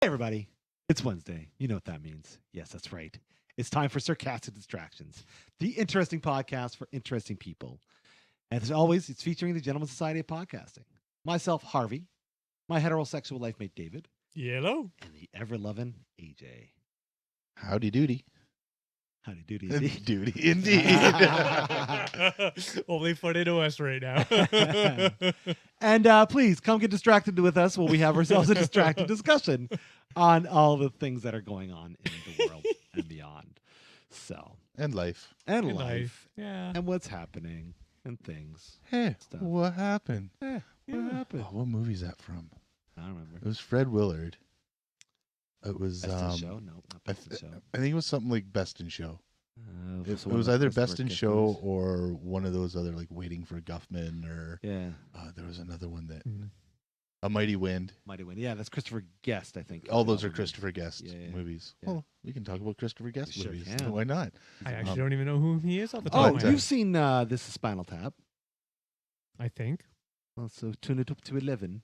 Hey, everybody. It's Wednesday. You know what that means. Yes, that's right. It's time for Sarcastic Distractions, the interesting podcast for interesting people. And as always, it's featuring the Gentleman Society of Podcasting. Myself, Harvey, my heterosexual life mate, David, Yellow. and the ever-loving AJ. Howdy doody. Howdy doody, indeed. Duty indeed. Only funny to us right now. And please come get distracted with us while we have ourselves a distracted discussion on all the things that are going on in the world and beyond. So, And life. and Good life, Yeah. and what's happening, and things. Hey, Stuff. what happened? What Yeah. happened? Oh, what movie's that from? I don't remember. It was Fred Willard. It was Best in Show? No, not Best in Show. I think it was something like Best in Show. It It was either Best in Show or one of those other like Waiting for Guffman or Yeah, there was another one that Mm. A Mighty Wind. Mighty Win. Yeah, that's Christopher Guest, I think. All those are Probably. Christopher Guest Yeah, yeah, movies. yeah. Well, we can talk about Christopher Guest We sure movies. can. Why not? I actually Um, don't even know who he is off the top Oh, of my But, you've head. seen This is Spinal Tap. I think. Well, so tune it up to 11.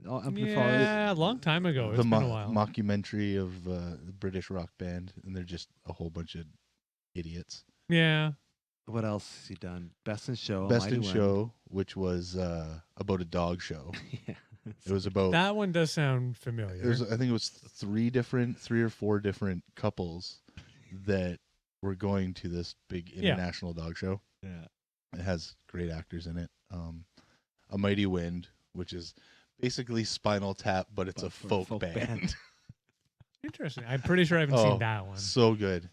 Oh, Yeah, a long time ago. It's the been a while. mockumentary of the British rock band, and they're just a whole bunch of idiots. Yeah. What else has he done? Best in Show. Best Mighty in Win. Show, which was about a dog show. Yeah. It was about. That one does sound familiar. I think it was three or four different couples that were going to this big Yeah. international dog show. Yeah. It has great actors in it. A Mighty Wind, which is basically Spinal Tap, but it's But a for folk, folk band. band. Interesting. I'm pretty sure I haven't Oh, seen that one. So good.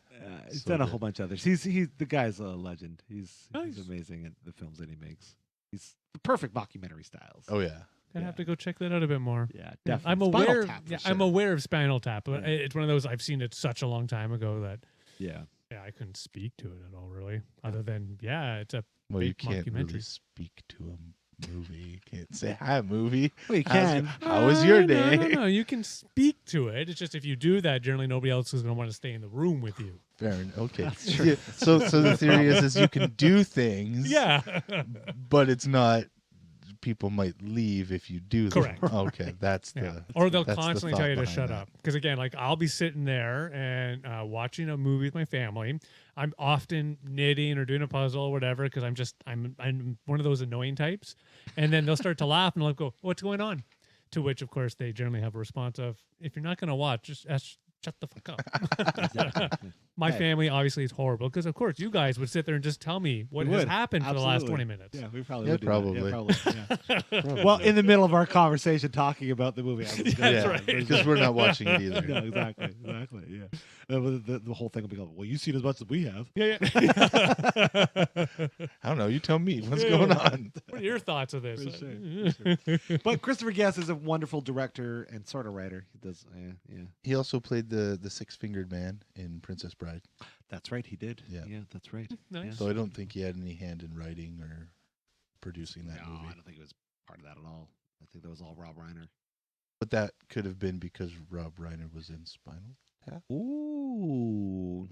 He's So done a good. whole bunch of others. He's the guy's a legend. He's Nice. amazing at the films that he makes. He's the perfect mockumentary styles. Oh yeah. I'd have yeah. to go check that out a bit more. Yeah, Yeah, definitely. I'm Spinal aware. Tap for Yeah, sure. I'm aware of Spinal Tap, but Yeah. it's one of those I've seen it such a long time ago that Yeah. I couldn't speak to it at all, really. Other than it's a Well, you Big can't really mockumentary. speak to a movie. You can't say hi, movie. Well, you How's- can. How was your day? No. You can speak to it. It's just if you do that, generally nobody else is going to want to stay in the room with you. Fair enough. Okay. That's true. Yeah, so the theory is you can do things. Yeah. But it's not. People might leave if you do them. Correct. Okay, that's Yeah. the. Or they'll that's the constantly thought tell you to behind shut that. up. Because again, like I'll be sitting there and watching a movie with my family. I'm often knitting or doing a puzzle or whatever because I'm one of those annoying types. And then they'll start to laugh and I'll go, "What's going on?" To which, of course, they generally have a response of, "If you're not going to watch, just shut the fuck up." Exactly. My Hey. family obviously is horrible because, of course, you guys would sit there and just tell me what We has would. happened for the last Absolutely. 20 minutes. Yeah, we probably Yeah, would do probably. that. Yeah, probably. Yeah. Probably. Well, in the middle of our conversation talking about the movie, I was That's gonna- right. Because we're not watching it either. No, exactly. Yeah. The whole thing will be going, well, you've seen as much as we have. Yeah. I don't know. You tell me. What's Yeah. going on? What are your thoughts of this? For sure, But Christopher Guest is a wonderful director and sort of writer. He does, yeah. He also played the six-fingered man in Princess Bride. That's right, he did. Yeah. That's right. Nice. So I don't think he had any hand in writing or producing that No, movie. I don't think it was part of that at all. I think that was all Rob Reiner. But that could have been because Rob Reiner was in Spinal Tap, Ooh,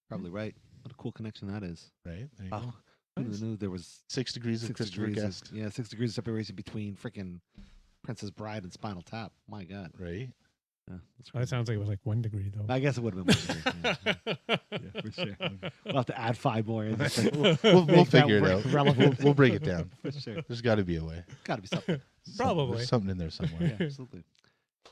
probably right. What a cool connection that is. right? There you Oh, go. who knew there was 6 Degrees of 6 Christopher degrees Guest, of, 6 degrees of separation between freaking Princess Bride and Spinal Tap. My God. right? Yeah, that's Well, that sounds like it was like 1 degree, though. I guess it would have been 1 degree. Yeah, for sure. We'll have to add 5 more. In just like, We'll make that figure it work out. relevant. We'll break it down. For sure. There's got to be a way. Got to be something. Probably. There's something in there somewhere. Yeah, absolutely.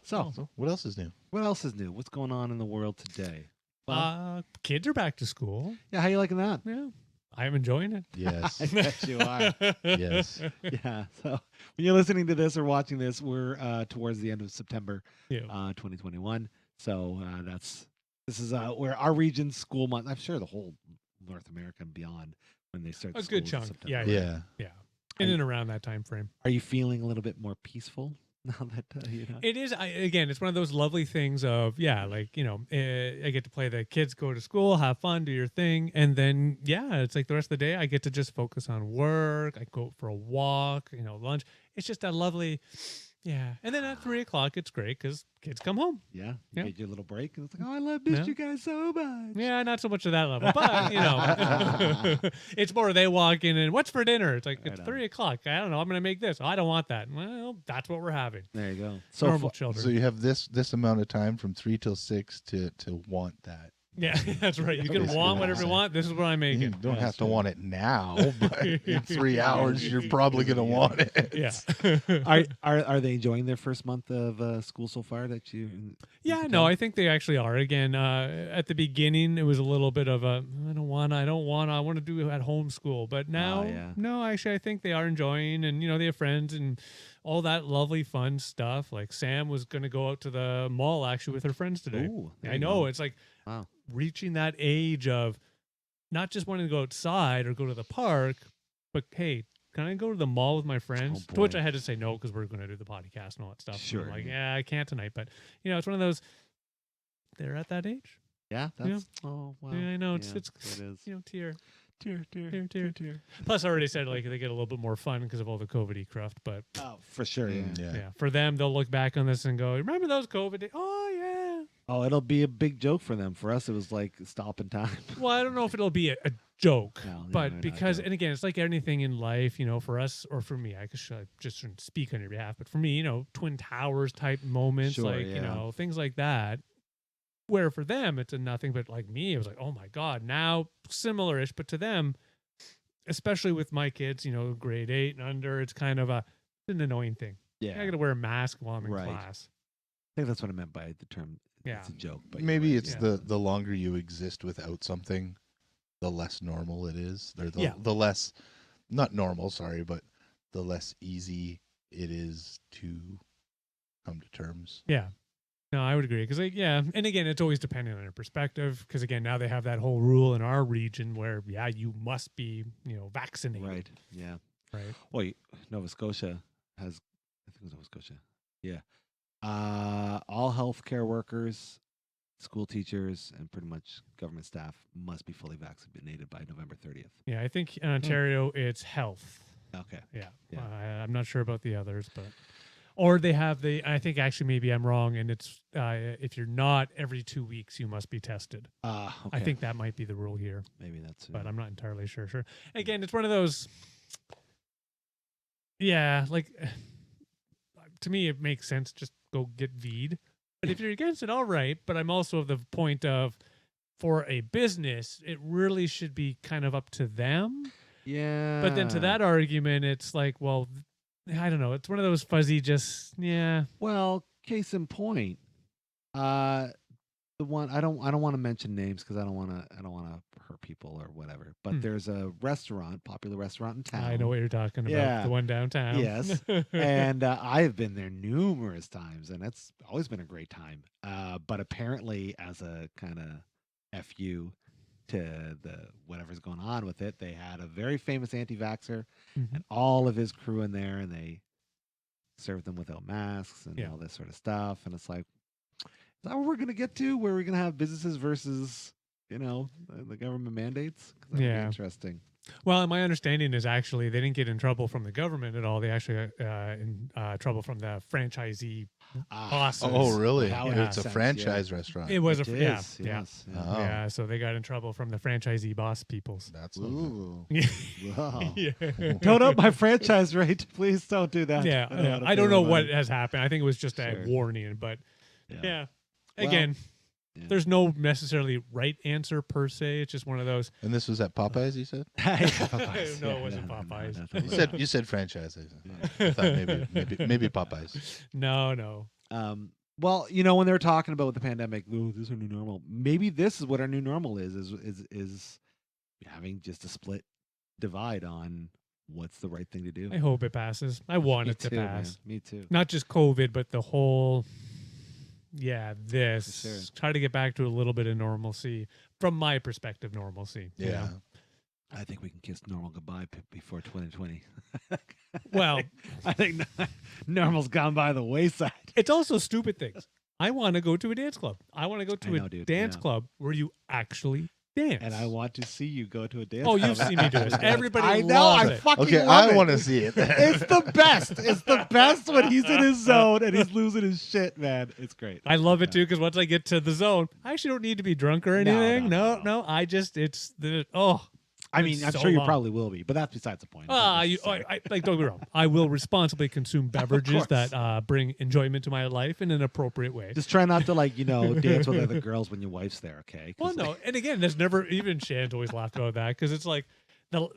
So, So, what else is new? what else is new? What's going on in the world today? Well, Kids are back to school. yeah, how you liking that? Yeah. I'm enjoying it. Yes. I bet you are. Yes. Yeah. So when you're listening to this or watching this, we're towards the end of September, Yeah. 2021. So this is where our region's school month. I'm sure the whole North America and beyond when they start. A good schools in chunk. September. Yeah. Yeah. In and around that time frame. Are you feeling a little bit more peaceful now that you know? It is, again, it's one of those lovely things of, I get to play the kids, go to school, have fun, do your thing. And then, it's like the rest of the day, I get to just focus on work. I go for a walk, lunch. It's just a lovely, Yeah. And then at 3:00, it's great because kids come home. Yeah. You Yeah. get your little break, and it's like, oh, I missed Yeah. you guys so much. Yeah, not so much to that level, but it's more they walk in and what's for dinner? It's like Right it's on. 3:00. I don't know. I'm gonna make this. Oh, I don't want that. Well, that's what we're having. There you go. Normal children. So you have this amount of time from 3 till 6 to want that. Yeah, that's right. You can Basically want what whatever I'm you want. This is what I'm You making. don't Yeah, have to sure. want it now, but in 3 hours you're probably gonna want it. Yeah. Are they enjoying their first month of school so far? That you? Yeah, no, I think they actually are. Again, at the beginning, it was a little bit of a I want to do at home school. But now, yeah. no, actually, I think they are enjoying, and they have friends and all that lovely fun stuff. Like Sam was going to go out to the mall actually with her friends today. Ooh, there I you know go. it's like Wow. reaching that age of not just wanting to go outside or go to the park, but hey, can I go to the mall with my friends? Oh, To which boy. I had to say no because we're going to do the podcast and all that stuff. And I'm Sure, like, yeah. yeah, I can't tonight. But it's one of those. They're at that age. Yeah. That's. Oh wow. Yeah, I know it's Yeah, it's it is. tier. Tear. Plus, I already said like they get a little bit more fun because of all the COVID-y cruft. But Oh, for sure. Yeah. yeah, for them, they'll look back on this and go, "Remember those COVID days? Oh yeah." Oh, it'll be a big joke for them. For us, it was like stopping time. Well, I don't know if it'll be a joke, No, yeah, but no, not because joke. and again, it's like anything in life, for us or for me, I just shouldn't speak on your behalf, but for me, Twin Towers type moments, Sure, like yeah. things like that. Where for them it's a nothing, but like me, it was like, oh my god, now similar-ish, but to them, especially with my kids, grade 8 and under, it's kind of an annoying thing. Yeah. I got to wear a mask while I'm in Right. class. I think that's what I meant by the term. Yeah. It's a joke, but you're Maybe right. it's Yeah. the longer you exist without something, the less normal it is. Or Yeah. the less, not normal, sorry, but the less easy it is to come to terms. Yeah. No, I would agree. Because, and again, it's always depending on your perspective. Because, again, now they have that whole rule in our region where, you must be, vaccinated. Right. Yeah. Right. Well, Nova Scotia has. I think it was Nova Scotia. Yeah. All healthcare workers, school teachers, and pretty much government staff must be fully vaccinated by November 30th. Yeah, I think in Ontario, it's health. Okay. Yeah. Yeah. I'm not sure about the others, but. Or they have I think actually maybe I'm wrong, and it's if you're not every 2 weeks, you must be tested. Okay. I think that might be the rule here, maybe that's. but I'm not entirely sure. Again, it's one of those. Yeah, like to me, it makes sense. Just go get VIII. But if you're against it, all right. But I'm also of the point of, for a business, it really should be kind of up to them. Yeah. But then to that argument, it's like, well, I don't know. It's one of those fuzzy, just yeah. Well, case in point, the one I don't want to mention names because I don't want to hurt people or whatever. But there's a popular restaurant in town. I know what you're talking about. Yeah. The one downtown. Yes. And I have been there numerous times, and it's always been a great time. But apparently, as a kind of fu to the whatever's going on with it, they had a very famous anti-vaxxer and all of his crew in there, and they served them without masks and all this sort of stuff. And it's like, is that what we're gonna get to? Where we're gonna have businesses versus the government mandates? 'Cause that'd be interesting. Well, my understanding is actually they didn't get in trouble from the government at all. They actually got in trouble from the franchisee bosses. Oh, really? How it Yeah. It's a makes sense, franchise restaurant. It was It yeah, is, yeah. yes, Oh. Yeah, so they got in trouble from the franchisee boss peoples. That's Ooh. Yeah. Wow. Yeah. Don't up my franchise rate. Please don't do that. Yeah, I don't know how to I don't pay know my what money. has happened. I think it was just Sure. a warning, but yeah. Well, Again, yeah. there's no necessarily right answer per se. It's just one of those. And this was at Popeyes, you said? Popeyes. No, it Yeah, wasn't no, Popeyes. You said franchise. I thought maybe Popeyes. No. Well, when they were talking about the pandemic, oh, this is our new normal. Maybe this is what our new normal is having just a split divide on what's the right thing to do. I hope it passes. I want Me it to too, man. pass. Me too. Not just COVID, but the whole. Yeah, this. For sure. Try to get back to a little bit of normalcy. From my perspective, normalcy. Yeah. I think we can kiss normal goodbye before 2020. Well, I think normal's gone by the wayside. it's also stupid things. I want to go to a dance club. I want to go to I know, a dude. dance Yeah. club where you actually dance. And I want to see you go to a dance. Oh, you've club. seen me do this. Everybody I know. loves I it. fucking Okay, love I it. want to see it. It's the best. It's the best when he's in his zone and he's losing his shit, man. It's great. I love it too because once I get to the zone, I actually don't need to be drunk or anything. No. I just it's the I mean, It's I'm so sure you long. probably will be, but that's besides the point. like don't get me wrong. I will responsibly consume beverages course. that bring enjoyment to my life in an appropriate way. Just try not to dance with other girls when your wife's there, okay? 'Cause, Well, no, and again, there's never even Shan's always laughed about that because it's like,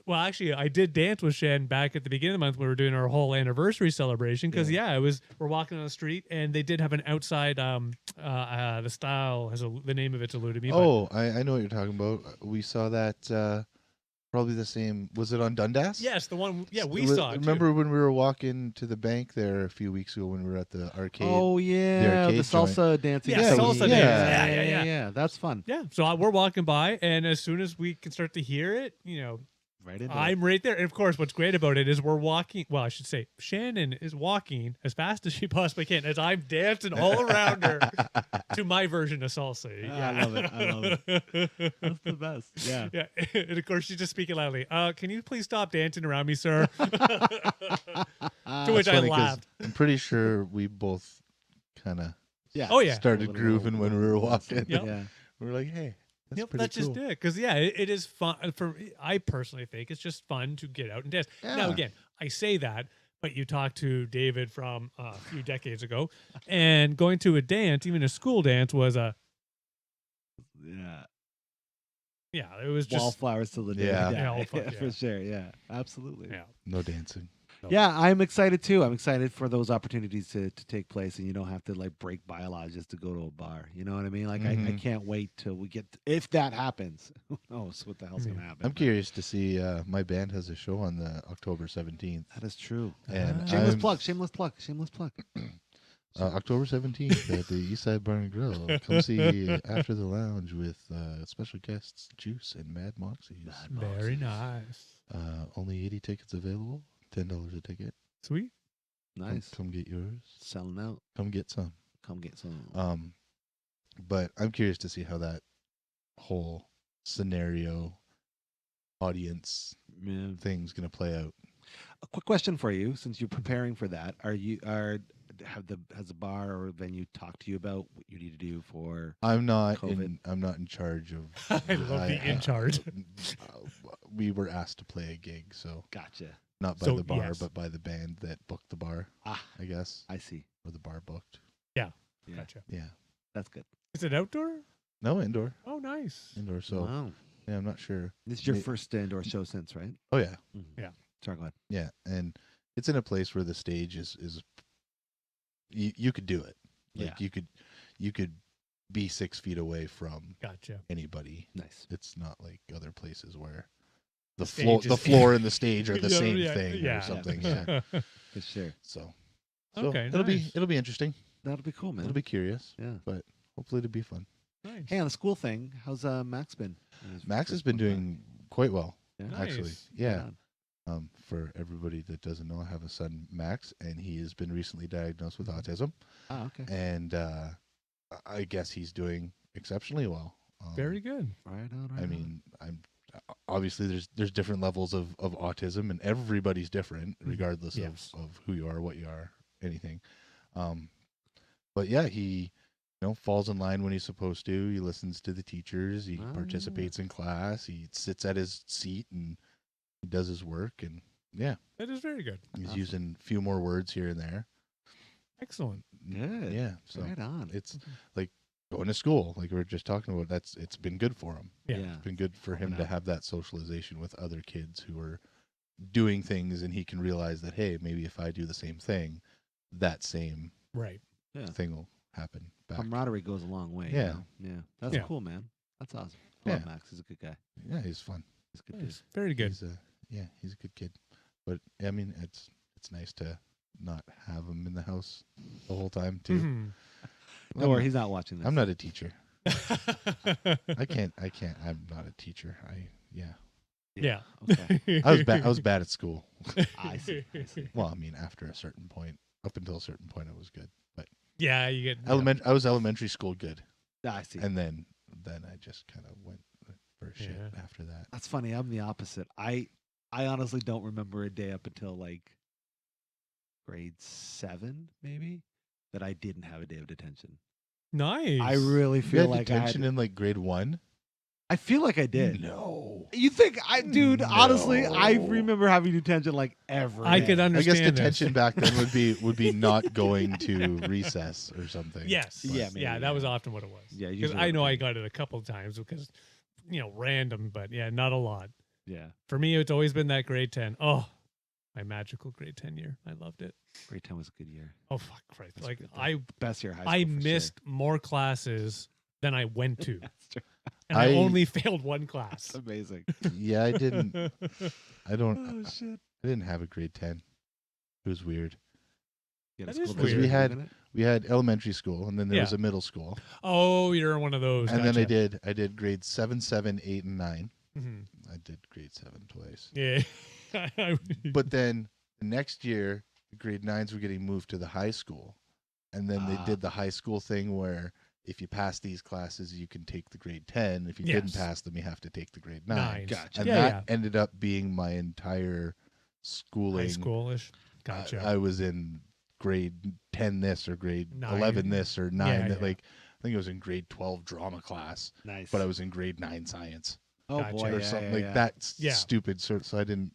actually, I did dance with Shan back at the beginning of the month when we were doing our whole anniversary celebration because we're walking on the street and they did have an outside the style the name of it's eluded me. Oh, I know what you're talking about. We saw that probably the same. Was it on Dundas? Yes, the one. Yeah, we saw it. Remember when we were walking to the bank there a few weeks ago when we were at the arcade? oh yeah, the arcade salsa dancing. Yeah, salsa dance. Yeah. That's fun. Yeah, so we're walking by, and as soon as we can start to hear it, Right into I'm right there. And of course, what's great about it is we're walking. Well, I should say Shannon is walking as fast as she possibly can as I'm dancing all around her to my version of salsa. I love it. I love it. That's the best. Yeah. Yeah. And of course, she's just speaking loudly. Can you please stop dancing around me, sir? To which I Funny 'cause laughed. I'm pretty sure we both kind of Yeah. Oh, yeah. started Little- grooving when we were walking. Yep. Yeah. We were like, hey, that's Yep, pretty that's cool. just it. Because it is fun. I personally think it's just fun to get out and dance. Now, Yeah. again, I say that, but you talk to David from a few decades ago, and going to a dance, even a school dance, was Yeah. it was just Wallflowers till the day Yeah. we die. Yeah, oh, fuck For yeah. sure. Yeah. Absolutely. yeah. No dancing. Yeah, I'm excited too. I'm excited for those opportunities to take place, and you don't have to break bylaws just to go to a bar. You know what I mean? I Mhm. can't wait till we get if that happens. Who knows what the hell's gonna happen? I'm but curious to see. My band has a show on the October 17th. That is true. And Shameless I'm- plug. Shameless plug. Shameless plug. October 17th at the Eastside Bar and Grill. Come see After the Lounge with special guests Juice and Mad Moxies. Very nice. Only 80 tickets available. $10 a ticket. Sweet. Nice. Come get yours. Selling out. Come get some. Come get some. But I'm curious to see how that whole scenario audience Yeah. thing's gonna play out. A quick question for you, since you're preparing for that, has the bar or venue talked to you about what you need to do for? I'm not COVID. I'm not in charge of. I love the in charge. We were asked to play a gig, so Gotcha. not by So, the bar, yes. but by the band that booked the bar. Ah, I guess, I see. or the bar booked. Yeah, Gotcha. Yeah. that's good. Is it outdoor? No, indoor. Oh, nice. Indoor. So Wow. yeah, I'm not sure. This is your May- first indoor show since, right? Oh yeah, Sorry, go ahead. yeah, and it's in a place where the stage is you could do it. Like you could be 6 feet away from Gotcha. anybody. Nice. It's not like other places where the stage is- floor and the stage are the Yeah, same yeah, thing yeah. or something. Yeah. For sure. So Okay, it'll nice. be interesting. That'll be cool, man. It'll be curious. Yeah. Hopefully it'll be fun. Nice. Hey, on the school thing, how's Max been? Max has been doing quite well, Yeah. actually. Nice. Yeah. For everybody that doesn't know, I have a son, Max, and he has been recently diagnosed with autism. Ah, okay. And I guess he's doing exceptionally well. Very good. Right on. Right I on. mean, obviously there's different levels of autism, and everybody's different regardless Yes. of who you are, what you are, anything. But yeah, he falls in line when he's supposed to. He listens to the teachers. He Ah. participates in class. He sits at his seat and he does his work. And yeah, That is very good. he's Awesome. using a few more words here and there. Excellent. Good. Yeah, so right on. it's like going to school, like we were just talking about. It's been good for him. Yeah. Yeah. It's been good for him Helping to out. have that socialization with other kids who are doing things, and he can realize that, hey, maybe if I do the same thing, that same Right. Yeah. thing will happen back. Camaraderie goes a long way. Yeah. Yeah. That's Yeah. cool, man. That's awesome. I love Yeah. Max. He's a good guy. Yeah, he's fun. He's a good dude. Nice. Very good. He's a good kid. But I mean, it's nice to not have him in the house the whole time too. Mhm. Don't worry, he's not watching this. I'm not a teacher. I can't. I'm not a teacher. Yeah. Okay. I was bad at school. I see. I see. Well, I mean, after a certain point, up until a certain point, I was good. But Yeah, you get I was elementary school good, I see. and then I just kind of went for shit Yeah. after that. That's funny. I'm the opposite. I honestly don't remember a day up until like grade 7, maybe, that I didn't have a day of detention. Nice. I really You feel had like detention in like grade 1? I feel like I did. No. You think dude? Honestly, I No. remember having detention like every. I day. could I guess understand detention this. back then would be not going to recess or something. Yes. Yeah, Yeah, maybe, that was yeah. often what it was. Yeah, Because usually I what know it I is. got it a couple of times because, random, but yeah, not a lot. Yeah, For me, it's always been that grade 10. Oh, my magical grade 10 year. I loved it. grade 10 was a good year. Oh, fuck Christ. That's Like, good. I Best year of high school. I for missed more classes than I went to. That's true. And I I- only failed one class. That's amazing. Yeah, I didn't. I don't. Shit. I didn't have a grade 10. It was weird. Yeah, That the is school weird. district We had- moving it? We had elementary school, and then there Yeah. was a middle school, Oh, you're one of those. and then Gotcha. I did grades 7, 8, and 9. Mhm. I did grade 7 twice. Yeah. But then the next year, the grade 9s were getting moved to the high school, and then they Ah. did the high school thing where if you pass these classes, you can take the grade 10. If you Yes. didn't pass them, you have to take the grade 9. Nines. Gotcha. And Yeah, that yeah. ended up being my entire schooling. High schoolish. Gotcha. I was in grade 10 this or grade 9. 11 this or 9 Yeah, that yeah. I think I was in grade 12 drama class, Nice. but I was in grade 9 science oh Gotcha. boy, or yeah, something yeah, like yeah. that's Yeah. stupid. So I don't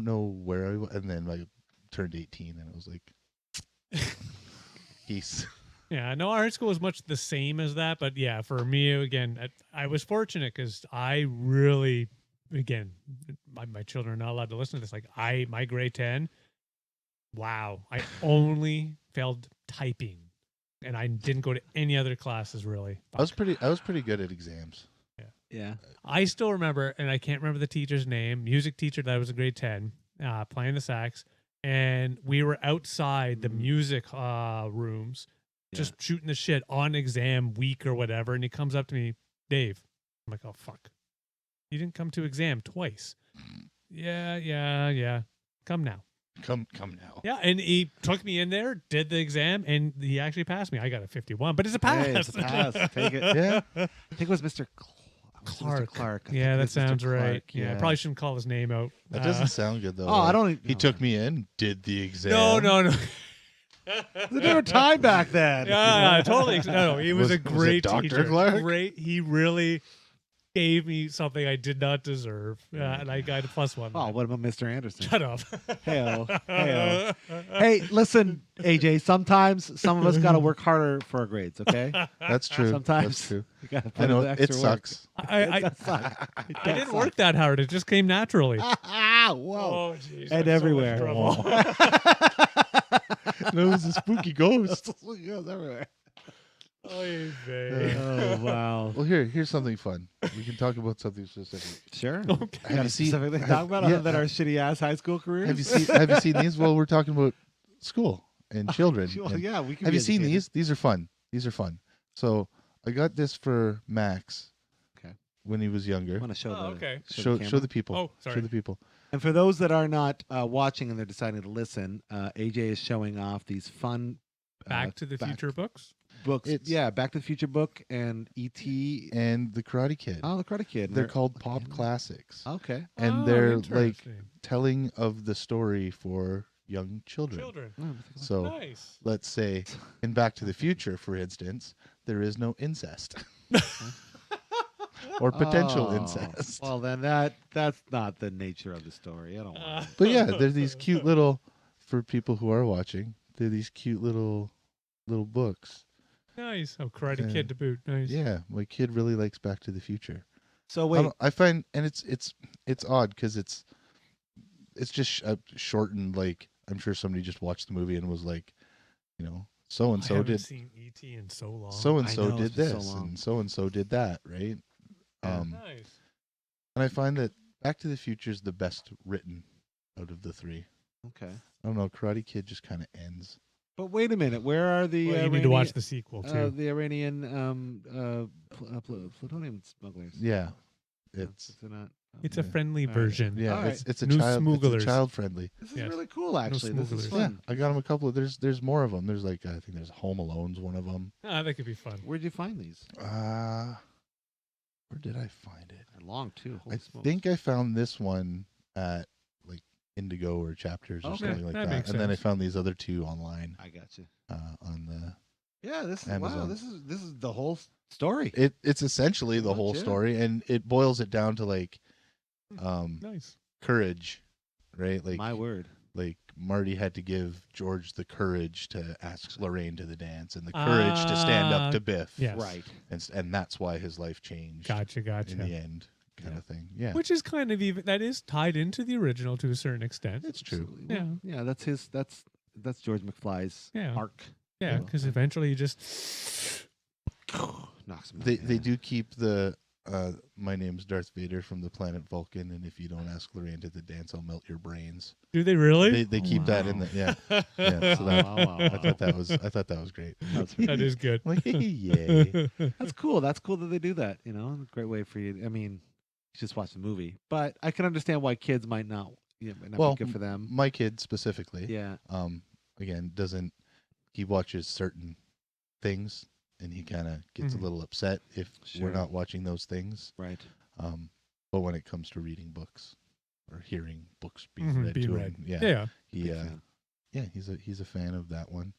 know where I was, and then I turned 18 and it was like peace. Yeah, no, our school was much the same as that, but yeah, for me again, I was fortunate because I really, again, my children are not allowed to listen to this. Like my grade 10, wow, I only failed typing, and I didn't go to any other classes really. I was pretty good at exams. Yeah. I still remember, and I can't remember the teacher's name, music teacher that was in grade 10, playing the sax, and we were outside the music rooms. Just shooting the shit on exam week or whatever. And he comes up to me, Dave. I'm like, oh, fuck. You didn't come to exam twice. Yeah. Come now. Come now. Yeah. And he took me in there, did the exam, and he actually passed me. I got a 51, but it's a pass. Hey, it's a pass. Take it. Yeah. I think it was Mr. Clark. Clark. I Yeah, think it that was Mr. sounds right. Clark, Yeah, I probably shouldn't call his name out. That doesn't sound good though. Oh, I don't. He took me in, did the exam. No. It's a different time back then. Yeah, totally. No, he was a Was it great Dr. teacher. Clark? Great. He really gave me something I did not deserve, and I got a +1. Oh, what about Mr. Anderson? Shut up. Hey-o. Hey-o. Hey, listen, AJ. Sometimes some of us got to work harder for our grades. Okay. That's true. Sometimes That's true. You got to I put know in the it extra work. sucks. I It does suck. It I does didn't suck. work that hard. It just came naturally. Whoa. Oh, jeez. And I'm so much everywhere. trouble. No, it was a spooky ghost. It goes everywhere. Oy vey. Oh wow. Well, here's something fun. We can talk about something specific. Sure. Okay. Got a specific thing to talk about other than our shitty ass high school careers? Have you seen these? Well, we're talking about school and children. Well, and- yeah, we can have be you seen educated. these? These are fun. These are fun. So I got this for Max. Okay. When he was younger. I want to show Oh, the okay. Show camera. the people. Oh, sorry. Show the people. And for those that are not watching and they're deciding to listen, AJ is showing off these fun Back to the Future books. books. It's- Yeah, Back to the Future book and E.T. And the Karate Kid. Oh, the Karate Kid. They're called pop classics. Okay. And Oh, they're like interesting. telling of the story for young children. Children. So Nice. let's say in Back to the Future, for instance, there is no incest. Or potential Oh, incest. Well, then that's not the nature of the story. I don't want. But yeah, there's these cute little, for people who are watching, they're these cute little books. Nice. Oh, Karate Yeah. Kid to boot. Nice. Yeah, my kid really likes Back to the Future. So wait, I find, and it's odd because it's just shortened. Like I'm sure somebody just watched the movie and was like, so and I so haven't did seen E.T. in so long. so and I so know, did it's been so this long. and so did that, right? Yeah. Nice. And I find that Back to the Future is the best written out of the three. okay. I don't know, Karate Kid just kind of ends. But wait a minute. Where are the Well, you need to watch the sequel too. the Iranian plutonium smugglers? Yeah, it's They're not. It's a yeah. friendly All right. version. yeah, All right. it's a New child smugglers. friendly. This is Yes. really cool, actually. This is smugglers. Yeah, fun. I got them a couple of. There's more of them. There's like I think there's Home Alone's one of them. Ah, that could be fun. Where'd you find these? Where did I find it? And long too. I Holy smokes. think I found this one at like Indigo or Chapters or Okay, something like that that. makes And then I sense. found these other two online I got you. on the. Yeah, this is wow. Amazon. This is the whole story. It's essentially the Pretty whole much, yeah. story, and it boils it down to like Nice. courage, right? Like My word. like Marty had to give George the courage to ask Lorraine to the dance, and the courage to stand up to Biff. Yes. Right. And that's why his life changed Gotcha. in the end, kind of thing. Yeah, Which is kind of even that is tied into the original to a certain extent. it's true. Absolutely. Well, Yeah. yeah, that's George McFly's Yeah. arc. Yeah, because eventually you just Knocks him out. They do keep the my name's Darth Vader from the planet Vulcan, and if you don't ask Lorraine to the dance, I'll melt your brains. do they really? They keep that in wow. the yeah. So that, Wow. I thought that was great. That's, That is good. I'm like, yay. that's cool. That's cool that they do that. You know, great way for you. I mean, you just watch the movie, but I can understand why kids might not. Might not Well, be good for them. My kid specifically, Yeah. again, he watches certain things, and he kind of gets Mhm. a little upset if Sure. we're not watching those things. Right. But when it comes to reading books or hearing books being Mhm, read being to read. him, yeah, Yeah. he Big fan. he's a fan of that one.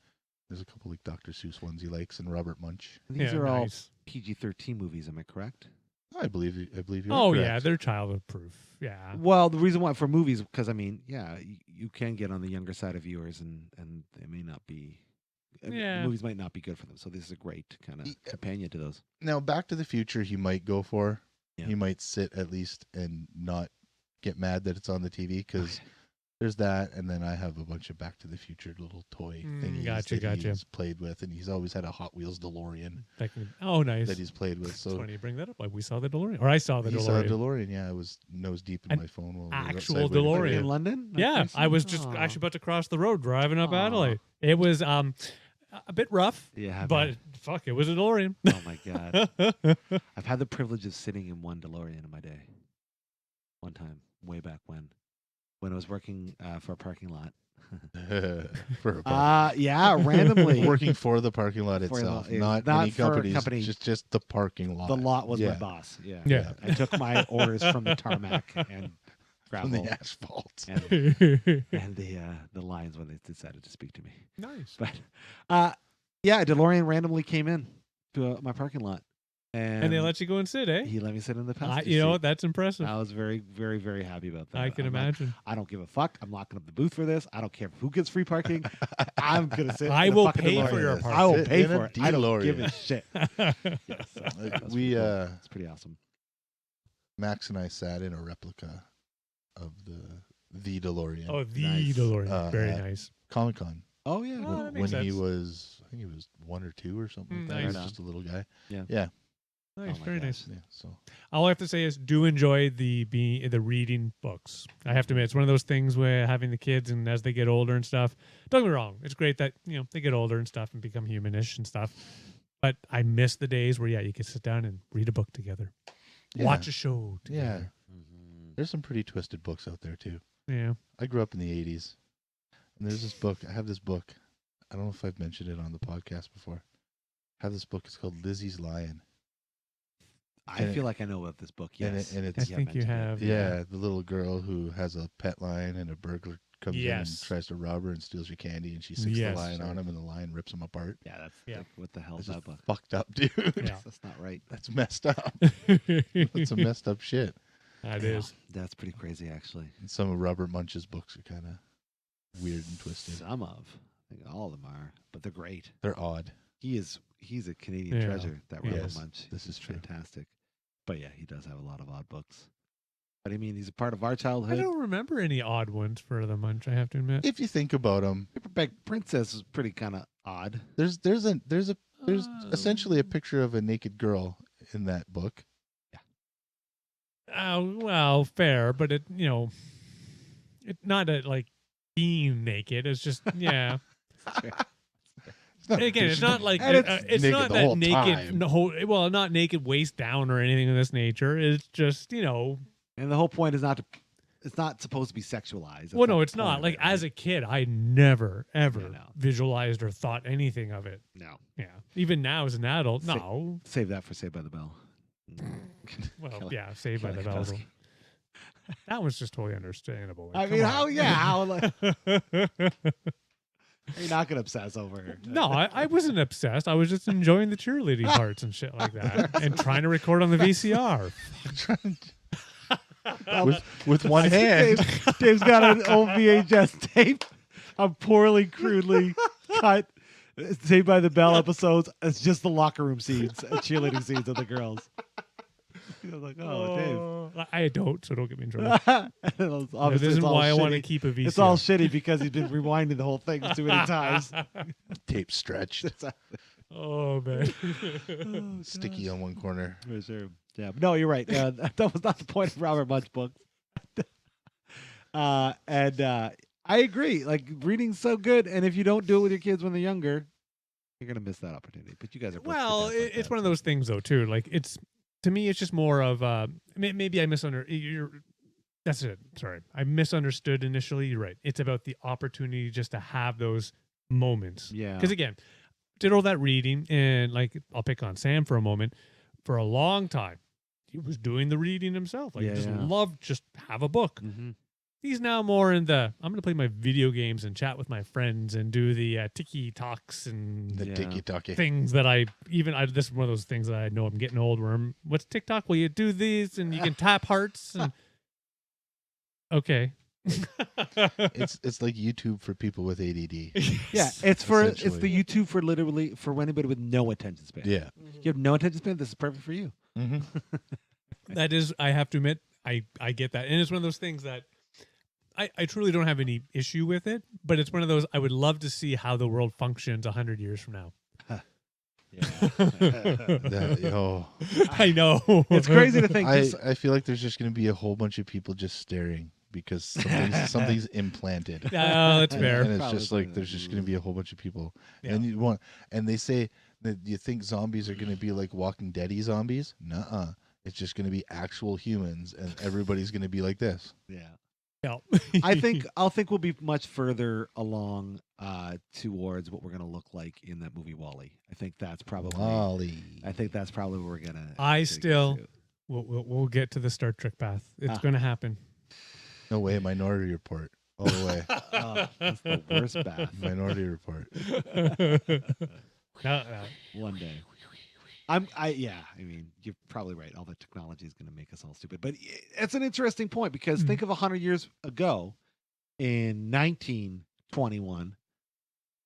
There's a couple like Dr. Seuss ones he likes, and Robert Munch. And these Yeah, are all nice. PG-13 movies. Am I correct? I believe you. Oh are yeah, correct. they're childhood proof. Yeah. Well, the reason why for movies, because I mean, yeah, you can get on the younger side of viewers, and they may not be. Yeah. Movies might not be good for them. So this is a great kind of companion to those. Now, Back to the Future, he might go for. Yeah. He might sit at least and not get mad that it's on the TV because there's that, and then I have a bunch of Back to the Future little toy thingies Gotcha, that gotcha. he's played with, and he's always had a Hot Wheels DeLorean Oh, nice. that he's played with. It's So funny you bring that up. Like we saw the DeLorean, or I saw the he saw a DeLorean. DeLorean. Yeah, I was nose deep in An my phone while actual we were outside waiting for DeLorean. In you. London? Yeah, I was just Aw. actually about to cross the road driving up Aw. Adelaide. It was a bit rough, Yeah, but fuck, it was a DeLorean. oh my god, I've had the privilege of sitting in one DeLorean in my day. One time, way back when I was working for a parking lot. for a Yeah, randomly. working for the parking lot For itself, the- not not any for a companies, company. just the parking lot. The lot was my Yeah. boss. Yeah. Yeah. I took my orders from the tarmac and From gravel the asphalt. and the lines when they decided to speak to me. Nice. But yeah, DeLorean randomly came in to my parking lot, And they let you go and sit, eh? he let me sit in the passenger You know, seat. that's impressive. I was very, very, very happy about that. I can I'm like, imagine. I don't give a fuck. I'm locking up the booth for this. I don't care who gets free parking. I'm gonna sit. I in the will fucking pay for DeLorean. your Yes. parking. I will Sit pay in a for it. I don't give a DeLorean. shit. Yes, that's We pretty cool. It's pretty awesome. Max and I sat in a replica of the DeLorean. Oh, the Nice. DeLorean. Very at nice. Comic-Con Oh yeah. Oh, that when makes he sense. was, I think he was 1 or 2 or something like that. He Nice. was just a little guy. Yeah. Yeah. Nice. Oh my Very gosh. nice. Yeah. So All I have to say is do enjoy the reading books. I have to admit, it's one of those things where having the kids and as they get older and stuff, don't get me wrong, it's great that, they get older and stuff and become humanish and stuff. But I miss the days where, you could sit down and read a book together. Yeah. Watch a show yeah, together. Mhm. there's some pretty twisted books out there too. Yeah. I grew up in the 80s, and there's this book. I have this book. I don't know if I've mentioned it on the podcast before. I have this book. It's called Lizzie's Lion. I And feel like I know about this book. and Yes, and I it's think you mentioned it. have. yeah, the little girl who has a pet lion, and a burglar comes in Yes. and tries to rob her and steals your candy, and she sicks Yes, the lion sure. on him, and the lion rips him apart. Yeah, that's Yeah. like, what the hell is That's that just book? fucked up, dude. Yeah. That's not right. That's messed up. That's some messed up shit. That Yeah, is. That's pretty crazy, actually. And some of Robert Munch's books are kind of weird and twisted. Some of, I think all of them are, but they're great. They're odd. He's a Canadian Yeah. treasure. That Robert Yes, Munch. this He's is true. fantastic. But yeah, he does have a lot of odd books. But I mean, he's a part of our I childhood. don't remember any odd ones for the Munch, I have to admit. If you think about them, Paperback Princess is pretty kind of odd. there's essentially a picture of a naked girl in that book. Well, fair, but it not like being naked. It's just yeah. It's not, And again, it's not like And it's naked not the that whole naked. time. Well, not naked waist down or anything of this nature. It's just And the whole point is not to. It's not supposed to be sexualized. That's well, no, the it's point not. of Like it, right? as a kid, I never ever Yeah, no. visualized or thought anything of it. No. Yeah, even now as an adult, Sa- no. Save that for Saved by the Bell. Well, yeah, Saved by the Bell. Kelly. That was just totally understandable. I Like, mean, come how? on. Yeah, how? Like, you're not gonna obsess over her. No, I wasn't obsessed. I was just enjoying the cheerleading parts and shit like that, and trying to record on the VCR. with one hand. Dave's got an old VHS tape of poorly, crudely cut Saved by the Bell episodes. It's just the locker room scenes, cheerleading scenes of the girls. I was like, oh, I don't, so don't get me in trouble. Dave. This isn't why I want to keep a VCR. It's all shitty because he's been rewinding the whole thing too many times. Tape stretched. Oh man, Sticky on one corner. For sure. Yeah. No, you're right. That was not the point of Robert Munch books. I agree. Like, reading's so good, and if you don't do it with your kids when they're younger, you're gonna miss that opportunity. But you guys are both well, good dads like it's that. one of those things though too. Like to me, it's just more of maybe I misunderstood. That's it. Sorry, I misunderstood initially. You're right. It's about the opportunity just to have those moments. Yeah. Because again, did all that reading, and like I'll pick on Sam for a moment. For a long time, he was doing the reading himself. Like, Yeah, just yeah. loved just have a book. Mm-hmm. He's now more in the I'm going to play my video games and chat with my friends and do the tiki talks and The Yeah. tiki-taki. things that this is one of those things that I know I'm getting old where what's TikTok? Well, you do these and you can tap hearts. And, okay. It's like YouTube for people with ADD. Yeah, it's the Essentially. YouTube for anybody with no attention span. Yeah. You have no attention span. This is perfect for you. Mm-hmm. That is, I have to admit, I get that. And it's one of those things that I truly don't have any issue with it, but it's one of those I would love to see how the world functions 100 years from now. I know. It's crazy to think. I feel like there's just going to be a whole bunch of people just staring because something's implanted. No, that's fair. And it's Probably just like not. there's just going to be a whole bunch of people. Yeah. And they say that you think zombies are going to be like Walking Dead-y zombies? Nuh-uh. It's just going to be actual humans, and everybody's going to be like this. yeah. Yeah. I think we'll be much further along towards what we're gonna look like in that movie Wall-E. I think that's probably. Wall-E. I think that's probably what we're gonna. We'll get to the Star Trek path. It's Ah. going to happen. No way, Minority Report. All the way. That's the worst bath. Minority Report. No. One day. I mean, you're probably right. All the technology is going to make us all stupid. But it's an interesting point because think of 100 years ago in 1921,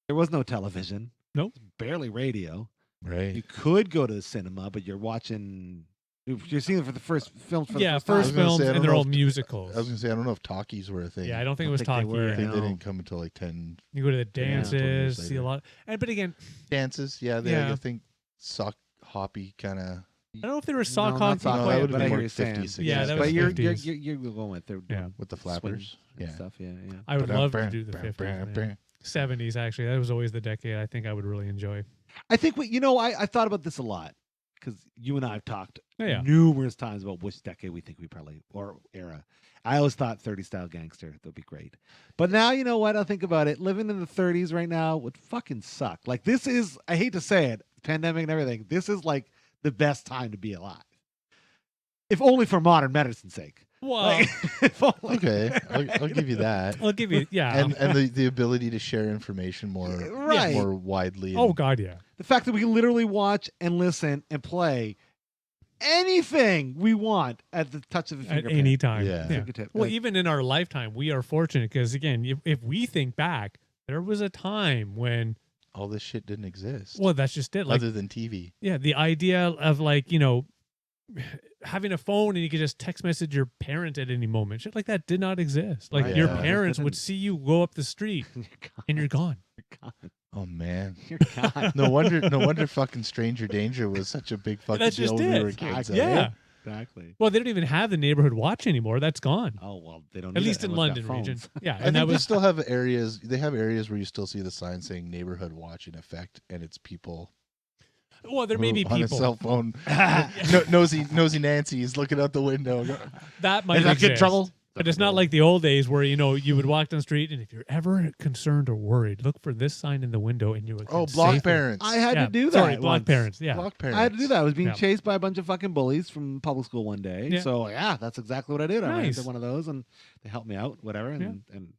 there was no television. Nope. Barely radio. Right. You could go to the cinema, but you're seeing it for the first films for the first first time. gonna films, say, I and don't they're know all if- musicals. I was going to say, I don't know if talkies were a thing. Yeah, I don't think it I was think they talkie. were. I Yeah. think they No. didn't come until like 10 You go to the 20 years dances, see a later. lot. But again, dances. Yeah, Yeah. I think sock hoppy kind of. I don't know if they were sock not hoppy sock No, quite that yet, would but have I been hear more you saying. 50s. Yeah, 60s. that but was you're 50s. you're going with Yeah. with the swing flappers. and Yeah. stuff. Yeah. I would love to do the 50s. man. 70s, actually. That was always the decade I think I would really enjoy. I think I thought about this a lot because you and I have talked Yeah. numerous times about which decade we think we probably or era. I always thought 30 style gangster that would be great, but now you know what? I think about it. Living in the 30s right now would fucking suck. Like this is, I hate to say it, pandemic and everything. This is like the best time to be alive, if only for modern medicine's sake. Well, Like, if only- Okay, I'll give you that. I'll give you, yeah. And the ability to share information Right. more widely. Oh, God, yeah. The fact that we can literally watch and listen and play anything we want at the touch of a At fingertip. any time. Yeah. Fingertip. Well, Like, even in our lifetime, we are fortunate because, again, if we think back, there was a time when, all this shit didn't exist. well, that's just it. Like, other than TV. yeah, the idea of like, having a phone and you could just text message your parent at any moment. Shit like that did not exist. Like Right. your Yeah. parents would Didn't. see you go up the street you're gone. and you're gone. You're gone. Oh man. You're gone. No wonder fucking Stranger Danger was such a big fucking That's deal just when we it. were kids. Yeah. Exactly. Well, they don't even have the neighborhood watch anymore. That's gone. Oh well, they don't. At need least it. in Everyone's got London region. phones. Yeah. I And think that they was still have areas. They have areas where you still see the sign saying neighborhood watch in effect, and it's people. well, there may be who on a people cell phone. Nosy Nancy is looking out the window. that might Is that exist. kid trouble? But it's not like the old days where, you would walk down the street and if you're ever concerned or worried, look for this sign in the window and you would block parents. I had to do that. Sorry, block once. parents. Yeah. Block parents. I had to do that. I was being Yeah. chased by a bunch of fucking bullies from public school one day. Yeah. So yeah, that's exactly what I did. I ran Nice. into one of those and they helped me out, whatever. And, Yeah. and